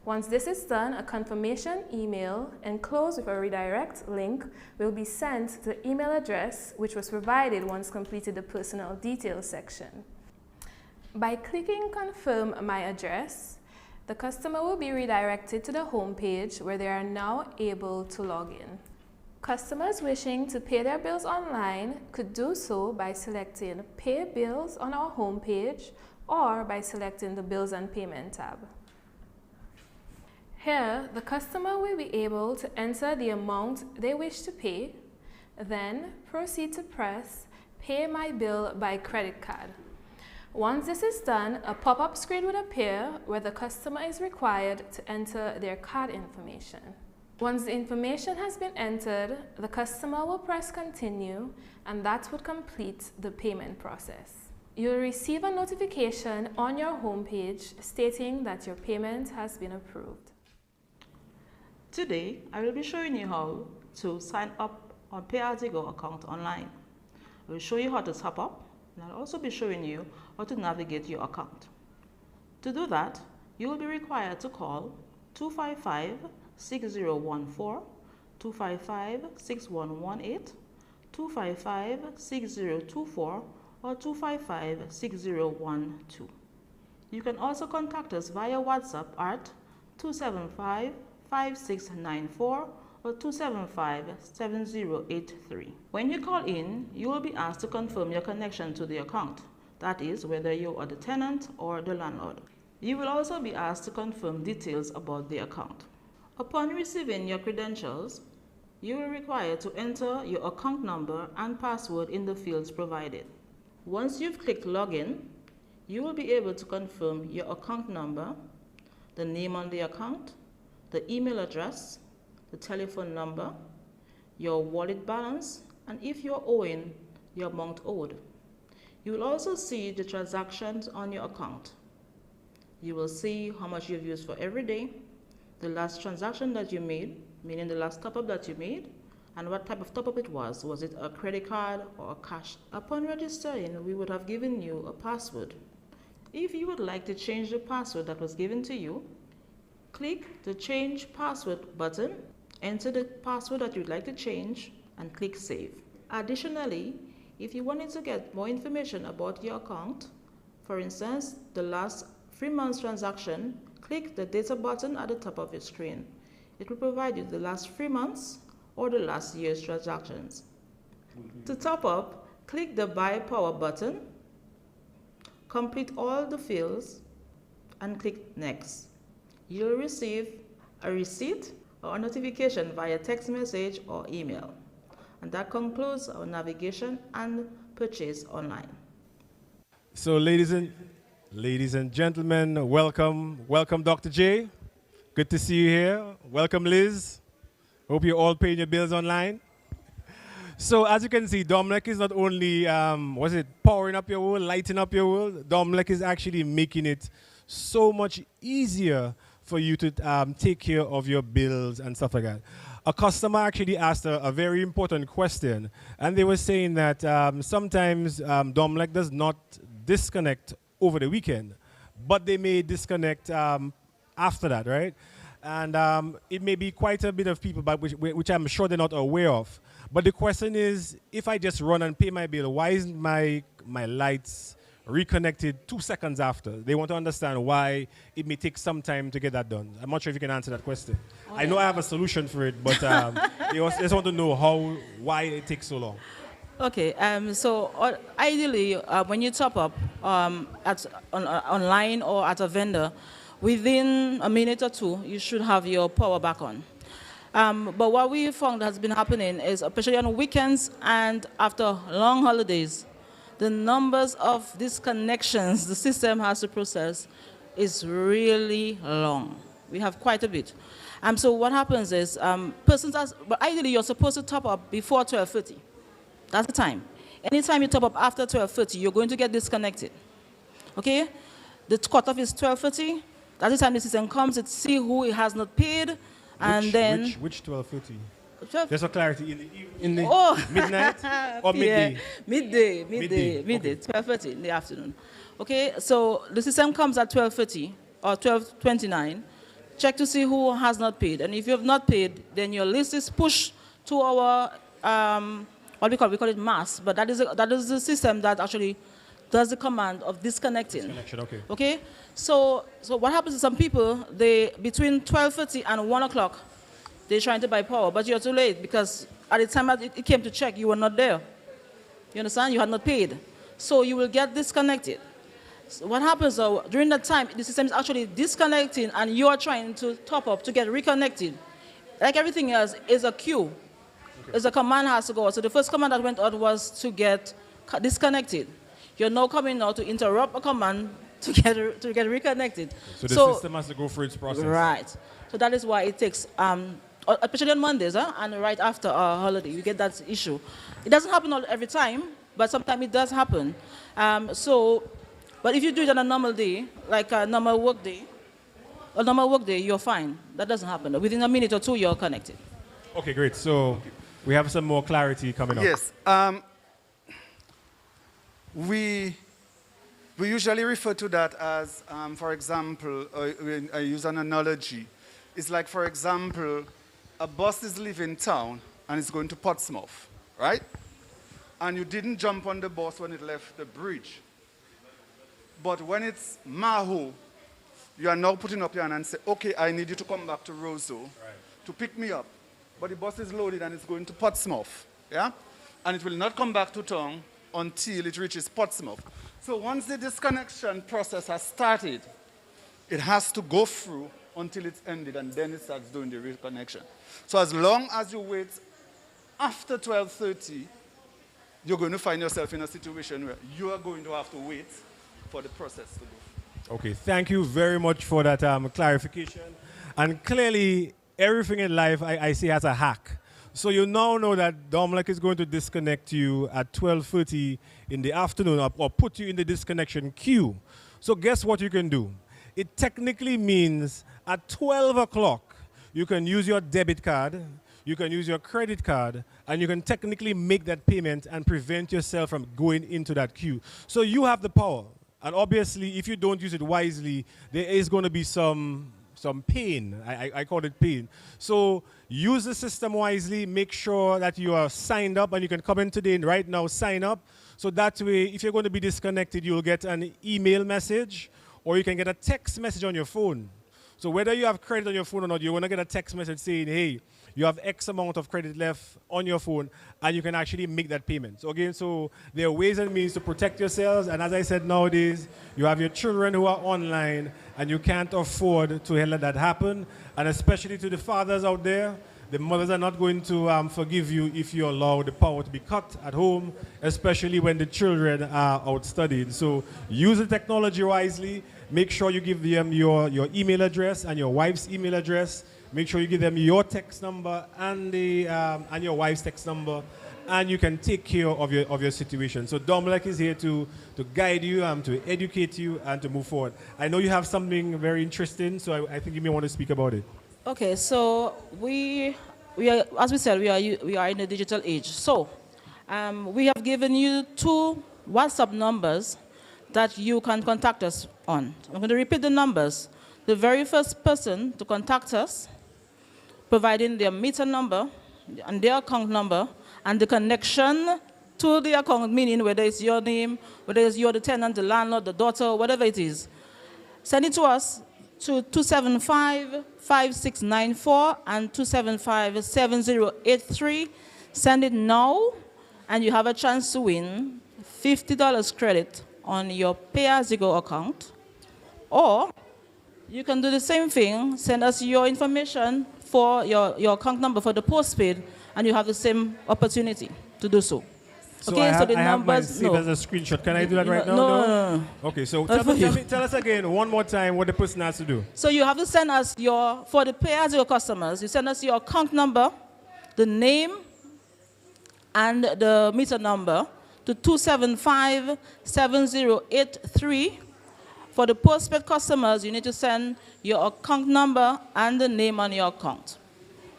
Once this is done, a confirmation email enclosed with a redirect link will be sent to the email address which was provided once completed the personal details section. By clicking Confirm My Address, the customer will be redirected to the home page where they are now able to log in. Customers wishing to pay their bills online could do so by selecting Pay Bills on our home page or by selecting the Bills and Payment tab. Here, the customer will be able to enter the amount they wish to pay, then proceed to press Pay My Bill by Credit Card. Once this is done, a pop-up screen would appear where the customer is required to enter their card information. Once the information has been entered, the customer will press Continue, and that would complete the payment process. You will receive a notification on your home page stating that your payment has been approved. Today, I will be showing you how to sign up on Pay-As-You-Go account online. I will show you how to top up, and I'll also be showing you how to navigate your account. To do that, you will be required to call 255-6014, 255-6118, 255-6024, or 255-6012. You can also contact us via WhatsApp at 275-5694 or 275-7083. When you call in, you will be asked to confirm your connection to the account. That is, whether you are the tenant or the landlord. You will also be asked to confirm details about the account. Upon receiving your credentials, you will be required to enter your account number and password in the fields provided. Once you've clicked Login, you will be able to confirm your account number, the name on the account, the email address, the telephone number, your wallet balance, and if you're owing the amount owed. You will also see the transactions on your account. You will see how much you've used for every day, the last transaction that you made, meaning the last top-up that you made, and what type of top-up it was. Was it a credit card or a cash? Upon registering, we would have given you a password. If you would like to change the password that was given to you, click the Change Password button, enter the password that you'd like to change, and click Save. Additionally, if you wanted to get more information about your account, for instance, the last 3 months transaction, click the Data button at the top of your screen. It will provide you the last 3 months or the last year's transactions. To top up, click the Buy Power button, complete all the fields, and click Next. You'll receive a receipt or a notification via text message or email. And that concludes our navigation and purchase online. So ladies and gentlemen, welcome Dr. J. Good to see you here. Welcome, Liz. Hope you're all paying your bills online. So as you can see, Domlec is not only, powering up your world, lighting up your world. Domlec is actually making it so much easier for you to take care of your bills and stuff like that. A customer actually asked a very important question, and they were saying that sometimes Domlec does not disconnect over the weekend, but they may disconnect after that, right? And it may be quite a bit of people, but which I'm sure they're not aware of. But the question is, if I just run and pay my bill, why isn't my lights reconnected 2 seconds after? They want to understand why it may take some time to get that done. I'm not sure if you can answer that question. Oh, I know I have a solution for it, but they just want to know why it takes so long. Okay, so ideally, when you top up online or at a vendor, within a minute or two, you should have your power back on. But what we found has been happening is, especially on weekends and after long holidays, the numbers of disconnections the system has to process is really long. We have quite a bit. So what happens is, but ideally you're supposed to top up before 12:30. That's the time. Anytime you top up after 12:30, you're going to get disconnected. Okay? The cutoff is 12:30. That's the time the system comes, it see who it has not paid, and then... Which 12:30? Just for clarity, in the midnight or yeah. midday? Midday, Okay. 12:30 in the afternoon. Okay, so the system comes at 12:30 or 12:29. Check to see who has not paid. And if you have not paid, then your list is pushed to our, we call it mass, but that is the system that actually does the command of disconnecting. Disconnection, okay. Okay, so what happens is some people, between 12:30 and 1 o'clock, they're trying to buy power, but you're too late because at the time that it came to check, you were not there. You understand? You had not paid. So you will get disconnected. So what happens during that time, the system is actually disconnecting and you are trying to top up to get reconnected. Like everything else, is a queue. Okay. It's a command has to go. So the first command that went out was to get disconnected. You're now coming now to interrupt a command to get reconnected. So the system has to go through its process. Right. So that is why it takes, especially on Mondays and right after our holiday, you get that issue. It doesn't happen every time, but sometimes it does happen. But if you do it on a normal day, like a normal work day, you're fine. That doesn't happen. Within a minute or two, you're connected. Okay, great. So we have some more clarity coming up. Yes. We usually refer to that as, for example, I use an analogy. It's like, for example, a bus is leaving town and it's going to Portsmouth, right? And you didn't jump on the bus when it left the bridge. But when it's Maho, you are now putting up your hand and say, okay, I need you to come back to Roseau to pick me up. But the bus is loaded and it's going to Portsmouth, yeah? And it will not come back to town until it reaches Portsmouth. So once the disconnection process has started, it has to go through until it's ended, and then it starts doing the reconnection. So as long as you wait after 12:30, you're going to find yourself in a situation where you are going to have to wait for the process to go. Okay, thank you very much for that clarification. And clearly, everything in life I see has a hack. So you now know that Domlec is going to disconnect you at 12:30 in the afternoon or put you in the disconnection queue. So guess what you can do? It technically means at 12 o'clock, you can use your debit card, you can use your credit card, and you can technically make that payment and prevent yourself from going into that queue. So you have the power. And obviously, if you don't use it wisely, there is going to be some pain. I call it pain. So use the system wisely. Make sure that you are signed up, and you can come in today and right now sign up. So that way, if you're going to be disconnected, you'll get an email message, or you can get a text message on your phone. So whether you have credit on your phone or not, you're going to get a text message saying, hey, you have X amount of credit left on your phone, and you can actually make that payment. So again, so there are ways and means to protect yourselves. And as I said, nowadays, you have your children who are online, and you can't afford to let that happen. And especially to the fathers out there, the mothers are not going to forgive you if you allow the power to be cut at home, especially when the children are out studying. So use the technology wisely. Make sure you give them your email address and your wife's email address. Make sure you give them your text number and and your wife's text number, and you can take care of your situation. So Dominic is here to guide you, to educate you, and to move forward. I know you have something very interesting, so I think you may want to speak about it. Okay, so we are, as we said, we are in the digital age. So we have given you 2 WhatsApp numbers that you can contact us on. I'm going to repeat the numbers. The very first person to contact us, providing their meter number and their account number and the connection to the account, meaning whether it's your name, whether it's you're the tenant, the landlord, the daughter, whatever it is, send it to us to 275-5694 and 275-7083. Send it now, and you have a chance to win $50 credit on your pay-as-you-go account. Or you can do the same thing, send us your information for your account number for the postpaid, and you have the same opportunity to do so. So okay, so the I have mine numbers, saved as a screenshot. Can I do that right now? No. Okay, so Not for you. tell us again one more time what the person has to do. So you have to send us for the pay-as-you-go customers, you send us your account number, the name, and the meter number to 275-7083. For the postpaid customers, you need to send your account number and the name on your account.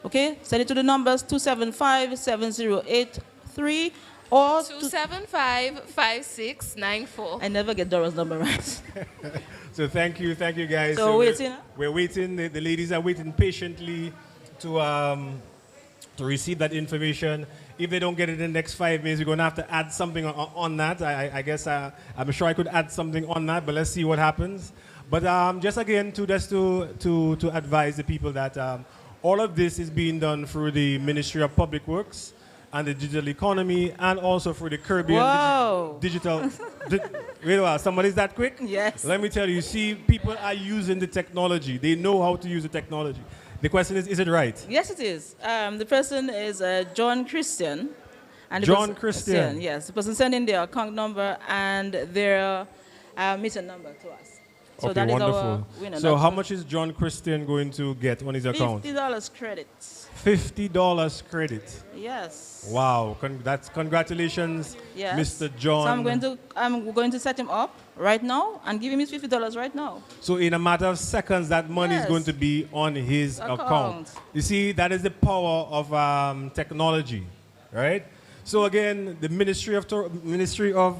Okay? Send it to the numbers 275-7083 or 275-5694. I never get Dora's number right. So thank you guys. So waiting. We're waiting. The ladies are waiting patiently to receive that information. If they don't get it in the next 5 minutes, we're going to have to add something on that. I guess I'm sure I could add something on that, but let's see what happens. But just again, to advise the people that all of this is being done through the Ministry of Public Works and the digital economy, and also through the Caribbean digital. Wait a while, somebody's that quick? Yes. Let me tell you, see, people are using the technology. They know how to use the technology. The question is it right? Yes, it is. The person is John Christian. And John Christian? Yes, the person sending their account number and their meter number to us. So okay, that wonderful. is our winner. So how much is John Christian going to get on his account? $50 credit. $50 credit. Yes. Wow, congratulations, Yes. Mr. John. So I'm going to set him up right now and give him his $50 right now. So in a matter of seconds, that money is Yes. going to be on his account. You see, that is the power of technology, right? So again, the Ministry of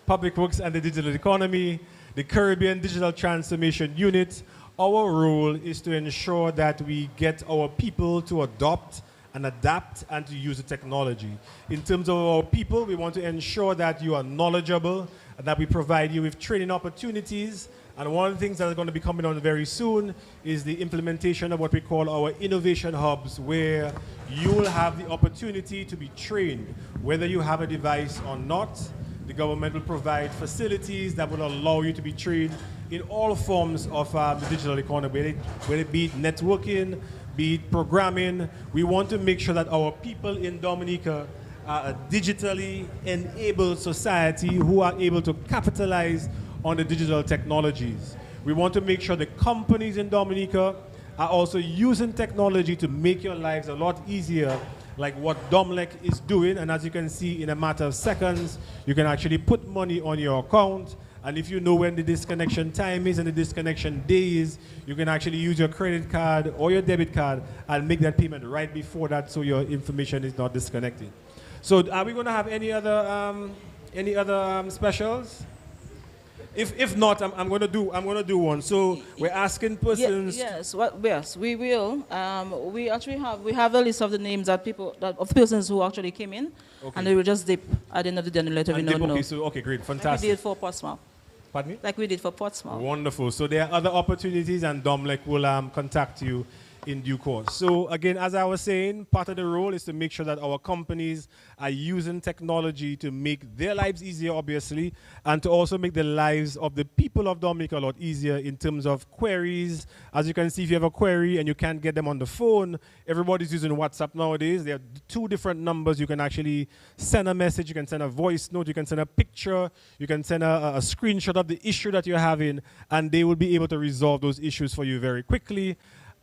Public Works and the Digital Economy, the Caribbean Digital Transformation Unit, our role is to ensure that we get our people to adopt and adapt and to use the technology. In terms of our people, we want to ensure that you are knowledgeable and that we provide you with training opportunities. And one of the things that are going to be coming on very soon is the implementation of what we call our innovation hubs, where you will have the opportunity to be trained, whether you have a device or not. The government will provide facilities that will allow you to be trained in all forms of the digital economy, whether it be networking, be it programming. We want to make sure that our people in Dominica are a digitally enabled society who are able to capitalize on the digital technologies. We want to make sure the companies in Dominica are also using technology to make your lives a lot easier, like what Domlec is doing. And as you can see, in a matter of seconds, you can actually put money on your account. And if you know when the disconnection time is and the disconnection day is, you can actually use your credit card or your debit card and make that payment right before that, so your information is not disconnected. So are we going to have any other specials? If not, I'm going to do one. So we're asking persons. Yes, we will. We have a list of the names of persons who actually came in, and they will just dip at the end of the day and let everyone know. Okay, great, fantastic. Like we did for Portsmouth. Pardon me? Like we did for Portsmouth. Wonderful. So there are other opportunities, and Domlec will contact you in due course. So again, as I was saying, part of the role is to make sure that our companies are using technology to make their lives easier, obviously, and to also make the lives of the people of Dominica a lot easier in terms of queries. As you can see, if you have a query and you can't get them on the phone, everybody's using WhatsApp nowadays. There are 2 different numbers. You can actually send a message, you can send a voice note, you can send a picture, you can send a screenshot of the issue that you're having, and they will be able to resolve those issues for you very quickly.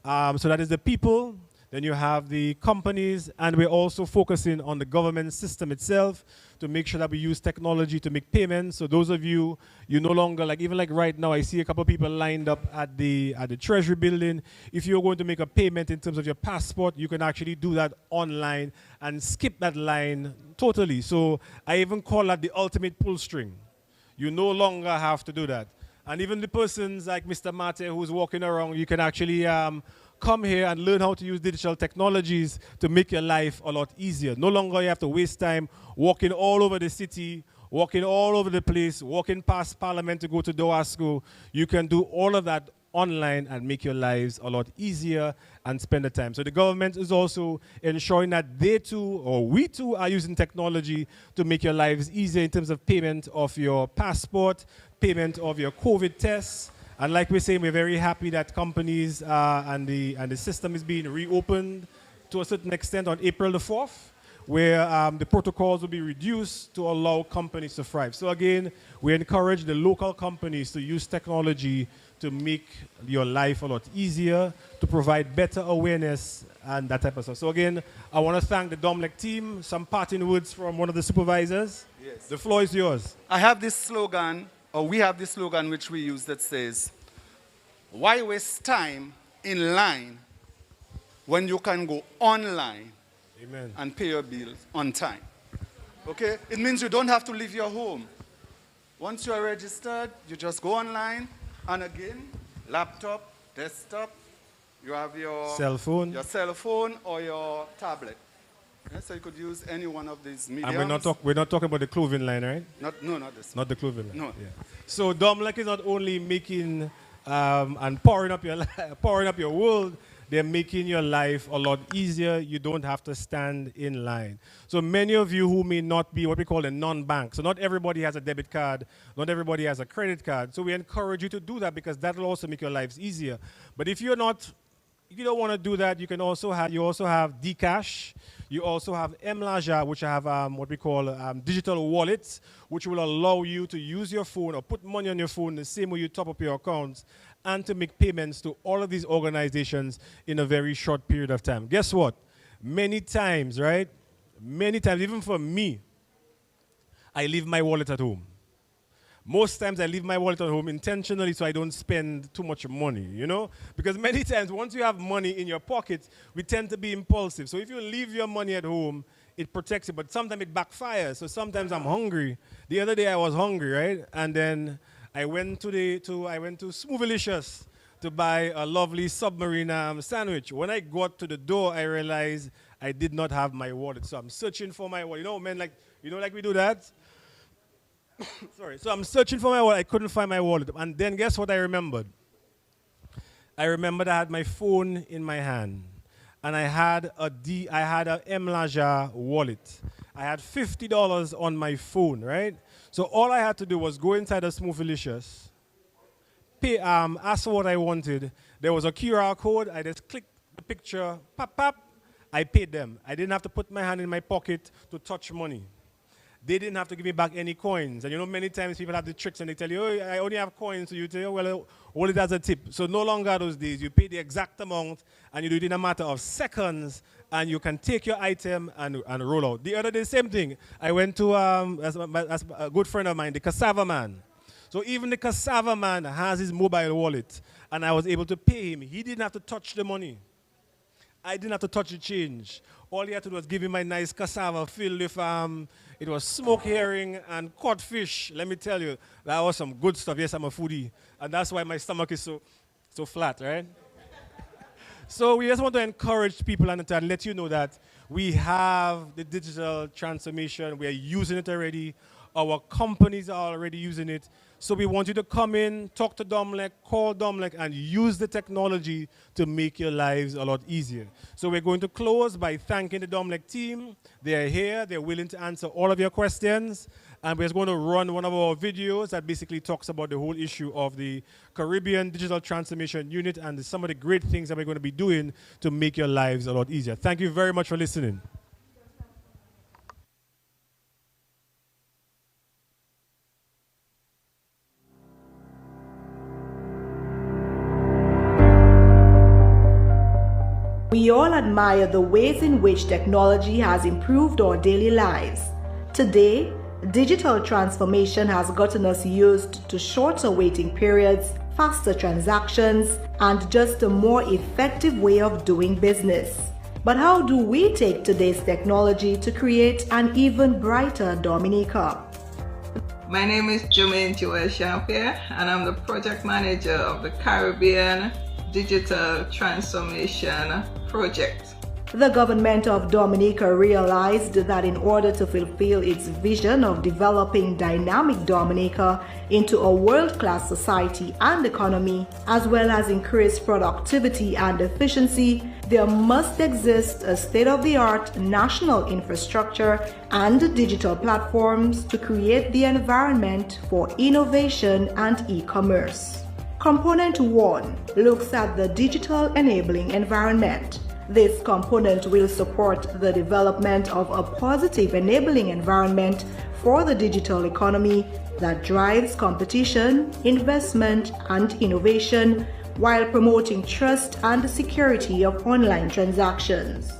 So that is the people, then you have the companies, and we're also focusing on the government system itself to make sure that we use technology to make payments. So those of you, you no longer, like even like right now, I see a couple of people lined up at the Treasury building. If you're going to make a payment in terms of your passport, you can actually do that online and skip that line totally. So I even call that the ultimate pull string. You no longer have to do that. And even the persons like Mr. Mate who's walking around, you can actually come here and learn how to use digital technologies to make your life a lot easier. No longer you have to waste time walking all over the city, walking all over the place, walking past Parliament to go to Doha School. You can do all of that online and make your lives a lot easier and spend the time. So the government is also ensuring that they too, or we too, are using technology to make your lives easier in terms of payment of your passport, payment of your COVID tests. And like we're saying, we're very happy that companies and the system is being reopened to a certain extent on April the 4th, where the protocols will be reduced to allow companies to thrive. So again, we encourage the local companies to use technology to make your life a lot easier, to provide better awareness and that type of stuff. So again, I want to thank the DOMLEC team. Some parting words from one of the supervisors. Yes. The floor is yours. I have this slogan, or we have this slogan which we use that says, why waste time in line when you can go online Amen. and pay your bills on time? Okay? It means you don't have to leave your home. Once you are registered, you just go online, and again, laptop, desktop, you have your cell phone or your tablet. Yeah, so you could use any one of these mediums. And we're not talking about the clothing line, right? No, not this. Not the clothing line. No. Yeah. So DOMLEC is not only making and pouring up your world, they're making your life a lot easier. You don't have to stand in line. So many of you who may not be what we call a non-bank, so not everybody has a debit card, not everybody has a credit card. So we encourage you to do that because that will also make your lives easier. But if you don't want to do that, you also have Dcash. You also have Mlaja, which have what we call digital wallets, which will allow you to use your phone or put money on your phone the same way you top up your accounts and to make payments to all of these organizations in a very short period of time. Guess what? Many times, right? Many times, even for me, I leave my wallet at home. Most times I leave my wallet at home intentionally so I don't spend too much money, you know? Because many times once you have money in your pocket, we tend to be impulsive. So if you leave your money at home, it protects you, but sometimes it backfires. So sometimes I'm hungry. The other day I was hungry, right? And then I went to Smoothilicious to buy a lovely submarine sandwich. When I got to the door, I realized I did not have my wallet. So I'm searching for my wallet. You know, man, like we do that? Sorry. So I'm searching for my wallet. I couldn't find my wallet. And then guess what I remembered? I remembered I had my phone in my hand. And I had a Mlaja wallet. I had $50 on my phone, right? So all I had to do was go inside a Smoothilicious, pay, ask for what I wanted. There was a QR code. I just clicked the picture, pop. I paid them. I didn't have to put my hand in my pocket to touch money. They didn't have to give me back any coins. And you know, many times people have the tricks and they tell you, oh, I only have coins. So you tell, well, hold it as a tip. So no longer those days. You pay the exact amount and you do it in a matter of seconds and you can take your item and roll out. The other day, same thing. I went to, as a good friend of mine, the Cassava Man. So even the Cassava Man has his mobile wallet and I was able to pay him. He didn't have to touch the money. I didn't have to touch the change. All he had to do was give me my nice cassava filled with, it was smoked herring and cod fish. Let me tell you, that was some good stuff. Yes, I'm a foodie. And that's why my stomach is so flat, right? So we just want to encourage people and to let you know that we have the digital transformation. We are using it already. Our companies are already using it. So we want you to come in, talk to DOMLEC, call DOMLEC, and use the technology to make your lives a lot easier. So we're going to close by thanking the DOMLEC team. They are here. They're willing to answer all of your questions. And we're just going to run one of our videos that basically talks about the whole issue of the Caribbean Digital Transformation Unit and some of the great things that we're going to be doing to make your lives a lot easier. Thank you very much for listening. We all admire the ways in which technology has improved our daily lives. Today, digital transformation has gotten us used to shorter waiting periods, faster transactions, and just a more effective way of doing business. But how do we take today's technology to create an even brighter Dominica? My name is Jermaine Joel Champier, and I'm the project manager of the Caribbean Digital Transformation Project. The government of Dominica realized that in order to fulfill its vision of developing dynamic Dominica into a world-class society and economy, as well as increase productivity and efficiency, there must exist a state-of-the-art national infrastructure and digital platforms to create the environment for innovation and e-commerce. Component 1 looks at the digital enabling environment. This component will support the development of a positive enabling environment for the digital economy that drives competition, investment, and innovation while promoting trust and security of online transactions.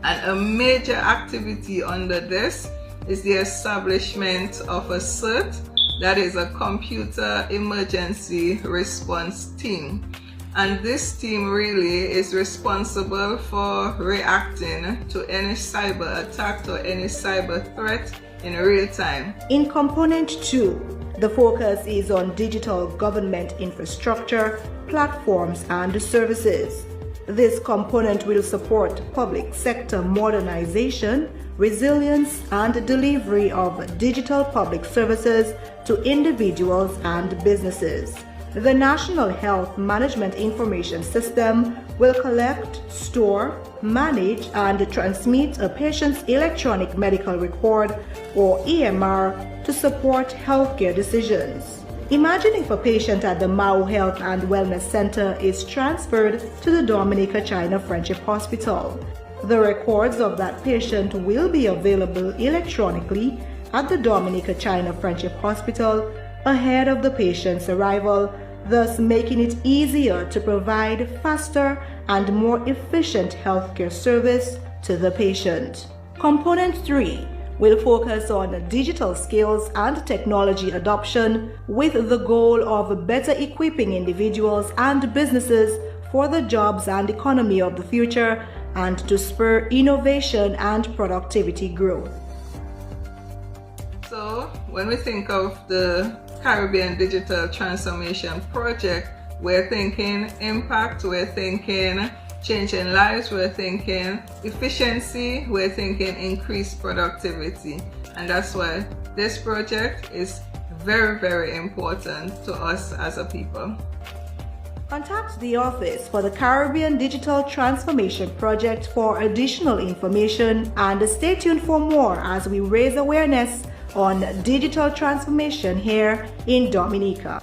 And a major activity under this is the establishment of a CERT, that is a Computer Emergency Response Team. And this team really is responsible for reacting to any cyber attack or any cyber threat in real time. In Component 2, the focus is on digital government infrastructure, platforms, and services. This component will support public sector modernization, resilience, and delivery of digital public services to individuals and businesses. The National Health Management Information System will collect, store, manage, and transmit a patient's electronic medical record, or EMR, to support healthcare decisions. Imagine if a patient at the Mao Health and Wellness Center is transferred to the Dominica China Friendship Hospital. The records of that patient will be available electronically at the Dominica China Friendship Hospital ahead of the patient's arrival, thus making it easier to provide faster and more efficient healthcare service to the patient. Component 3 will focus on digital skills and technology adoption with the goal of better equipping individuals and businesses for the jobs and economy of the future and to spur innovation and productivity growth. So, when we think of the Caribbean Digital Transformation Project, we're thinking impact, we're thinking changing lives, we're thinking efficiency, we're thinking increased productivity. And that's why this project is very, very important to us as a people. Contact the office for the Caribbean Digital Transformation Project for additional information and stay tuned for more as we raise awareness on digital transformation here in Dominica.